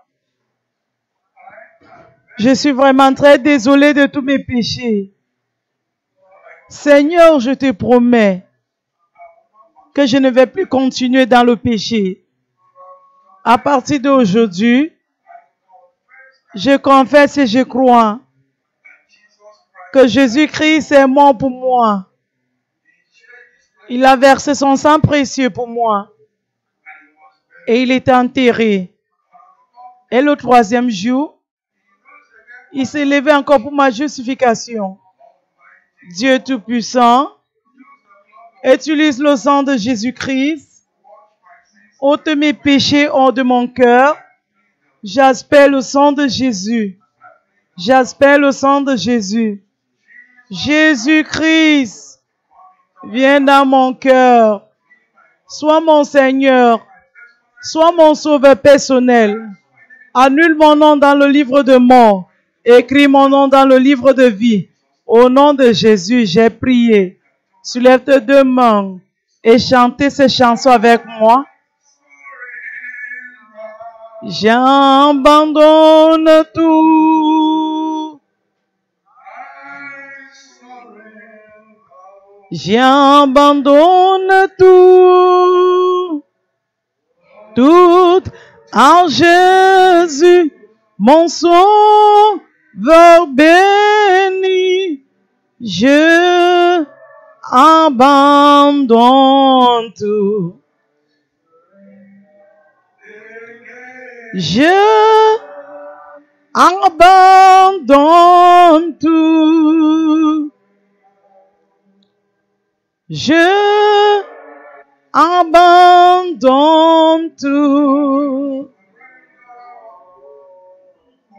Je suis vraiment très désolé de tous mes péchés. Seigneur, je te promets que je ne vais plus continuer dans le péché. À partir d'aujourd'hui, je confesse et je crois que Jésus-Christ est mort pour moi. Il a versé son sang précieux pour moi. Et il est enterré. Et le troisième jour, il s'est levé encore pour ma justification. Dieu Tout-Puissant, utilise le sang de Jésus-Christ, ôte mes péchés hors de mon cœur. J'aspire le sang de Jésus. J'aspire le sang de Jésus. Jésus-Christ, viens dans mon cœur. Sois mon Seigneur. Sois mon sauveur personnel. Annule mon nom dans le livre de mort. Écris mon nom dans le livre de vie. Au nom de Jésus, j'ai prié. Soulève tes deux mains et chantez ces chansons avec moi. J'abandonne tout. J'abandonne tout. Tout en Jésus, mon sauveur béni. Je abandonne tout. Je abandonne tout. Je abandonne tout.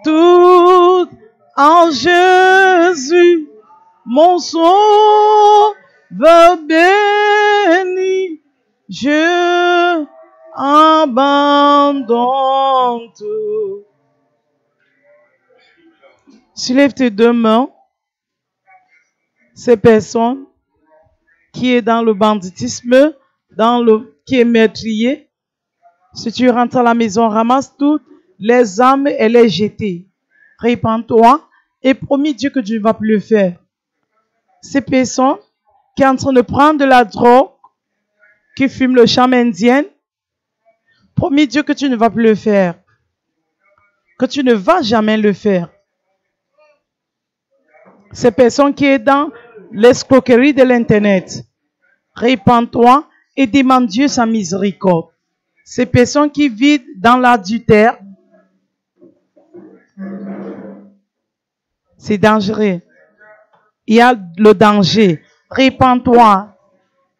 Tout en Jésus, mon sauveur béni. Je abandonne tout. Soulève tes deux mains. Ces personnes qui est dans le banditisme, qui est meurtrier. Si tu rentres à la maison, ramasse toutes les âmes et les jeter. Répands-toi et promis Dieu que tu ne vas plus le faire. Ces personnes qui sont en train de prendre de la drogue, qui fument le champ indien, promis Dieu que tu ne vas plus le faire. Que tu ne vas jamais le faire. Ces personnes qui sont dans l'escroquerie de l'Internet, répands-toi et demande Dieu sa miséricorde. Ces personnes qui vivent dans l'adultère, c'est dangereux. Il y a le danger. Répands-toi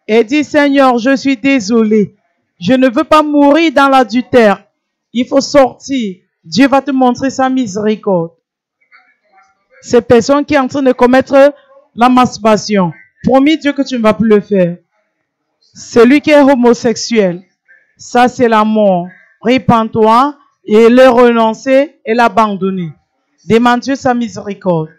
et dis, Seigneur, je suis désolé. Je ne veux pas mourir dans l'adultère. Il faut sortir. Dieu va te montrer sa miséricorde. Ces personnes qui sont en train de commettre la masturbation, promis Dieu que tu ne vas plus le faire. Celui qui est homosexuel, ça c'est la mort. Répands-toi et le renoncer et l'abandonner. Demande Dieu sa miséricorde.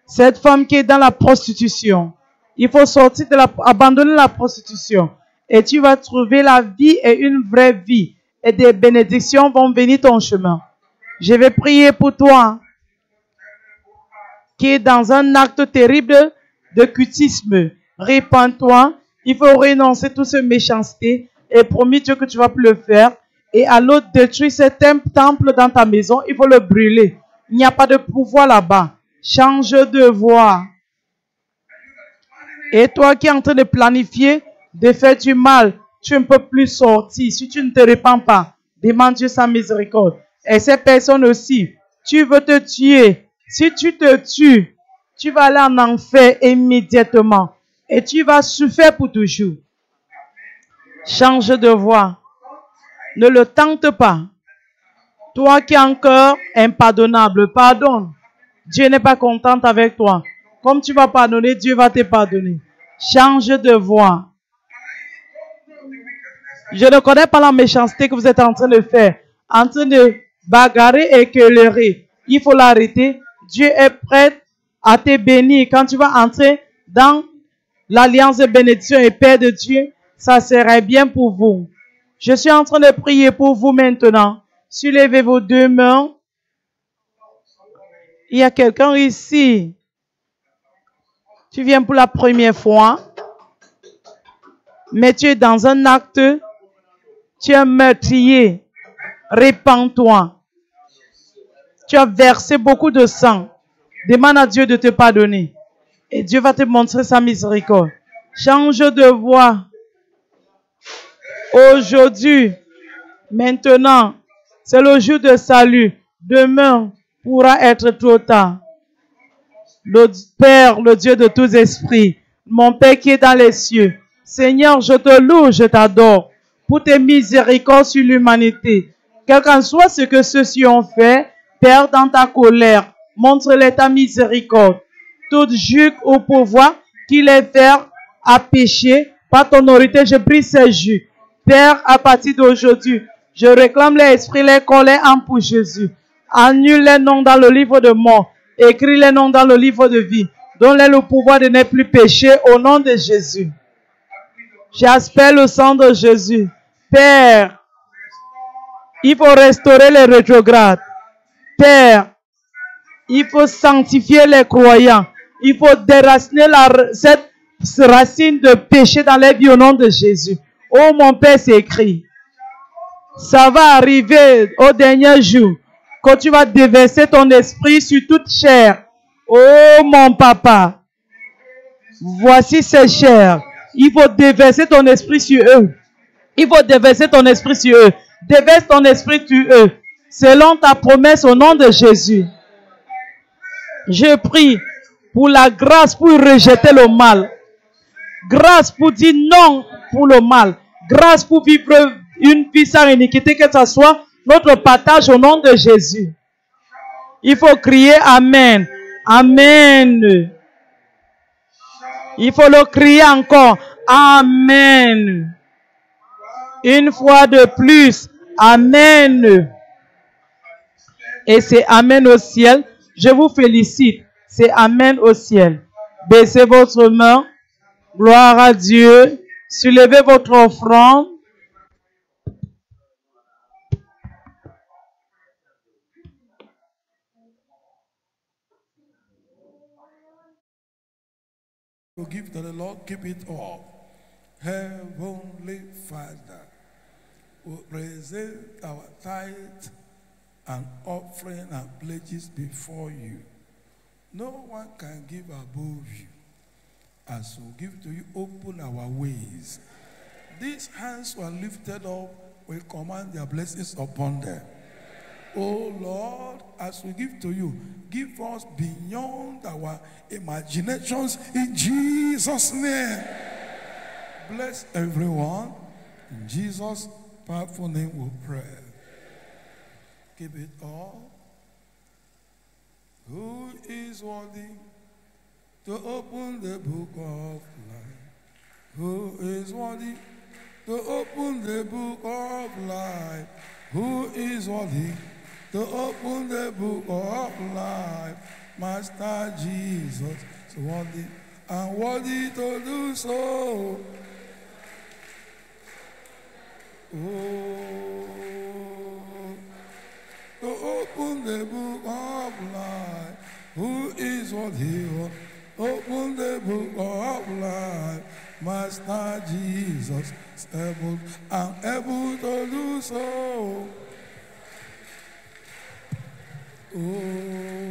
Cette femme qui est dans la prostitution, il faut sortir abandonner la prostitution. Et tu vas trouver la vie et une vraie vie. Et des bénédictions vont venir ton chemin. Je vais prier pour toi qui est dans un acte terrible de cultisme. Répands-toi. Il faut renoncer à toute cette méchanceté et promis Dieu que tu vas plus le faire. Et à l'autre, détruire cet temple dans ta maison, il faut le brûler. Il n'y a pas de pouvoir là-bas. Change de voie. Et toi qui es en train de planifier, de faire du mal, tu ne peux plus sortir. Si tu ne te répands pas, demande Dieu sa miséricorde. Et ces personnes aussi, tu veux te tuer. Si tu te tues, tu vas aller en enfer immédiatement. Et tu vas souffrir pour toujours. Change de voie. Ne le tente pas. Toi qui es encore impardonnable, pardonne. Dieu n'est pas content avec toi. Comme tu vas pardonner, Dieu va te pardonner. Change de voie. Je ne connais pas la méchanceté que vous êtes en train de faire. En train de bagarrer et quereller. Il faut l'arrêter. Dieu est prêt à te bénir. Quand tu vas entrer dans l'alliance de bénédiction et paix de Dieu, ça serait bien pour vous. Je suis en train de prier pour vous maintenant. Soulevez vos deux mains. Il y a quelqu'un ici. Tu viens pour la première fois. Mais tu es dans un acte. Tu es un meurtrier. Répands-toi. Tu as versé beaucoup de sang. Demande à Dieu de te pardonner. Et Dieu va te montrer sa miséricorde. Change de voie. Aujourd'hui, maintenant, c'est le jour de salut. Demain pourra être trop tard. Le Père, le Dieu de tous esprits, mon Père qui est dans les cieux, Seigneur, je te loue, je t'adore pour tes miséricordes sur l'humanité. Quel qu'en soit ce que ceux-ci ont fait, Père, dans ta colère, montre-les ta miséricorde. Tout juge au pouvoir qui les fait à pécher, par ton autorité, je prie ces juges. Père, à partir d'aujourd'hui, je réclame les esprits, les colères en pour Jésus. Annule les noms dans le livre de mort. Écris les noms dans le livre de vie. Donne-les le pouvoir de ne plus pécher au nom de Jésus. J'aspire le sang de Jésus. Père, il faut restaurer les rétrogrades. Père, il faut sanctifier les croyants. Il faut déraciner cette racine de péché dans les vies au nom de Jésus. Oh mon Père, c'est écrit. Ça va arriver au dernier jour quand tu vas déverser ton esprit sur toute chair. Oh mon Papa, voici ces chairs. Il faut déverser ton esprit sur eux. Il faut déverser ton esprit sur eux. Déverse ton esprit sur eux. selon ta promesse au nom de Jésus. Je prie pour la grâce pour rejeter le mal. Grâce pour dire non pour le mal. Grâce pour vivre une vie sans iniquité, que ce soit notre partage au nom de Jésus. Il faut crier Amen. Amen. Il faut le crier encore. Amen. Une fois de plus. Amen. Et c'est Amen au ciel. Je vous félicite. C'est Amen au ciel. Baissez votre main. Gloire à Dieu. Soulevez votre offrande. To give to the Lord, keep it all. Heavenly Father, we present our tithe and offering and pledges before you. No one can give above you. As we give to you, open our ways. These hands were lifted up, we command their blessings upon them. Oh Lord, as we give to you, give us beyond our imaginations in Jesus' name. Bless everyone. In Jesus' powerful name we pray. Give it all. Who is worthy to open the book of life? Who is worthy to open the book of life? Who is worthy to open the book of life? Master Jesus is worthy and worthy to do so. Oh, to open the book of life. Who is worthy? Open the book of life. Master Jesus is able and able to do so. Oh.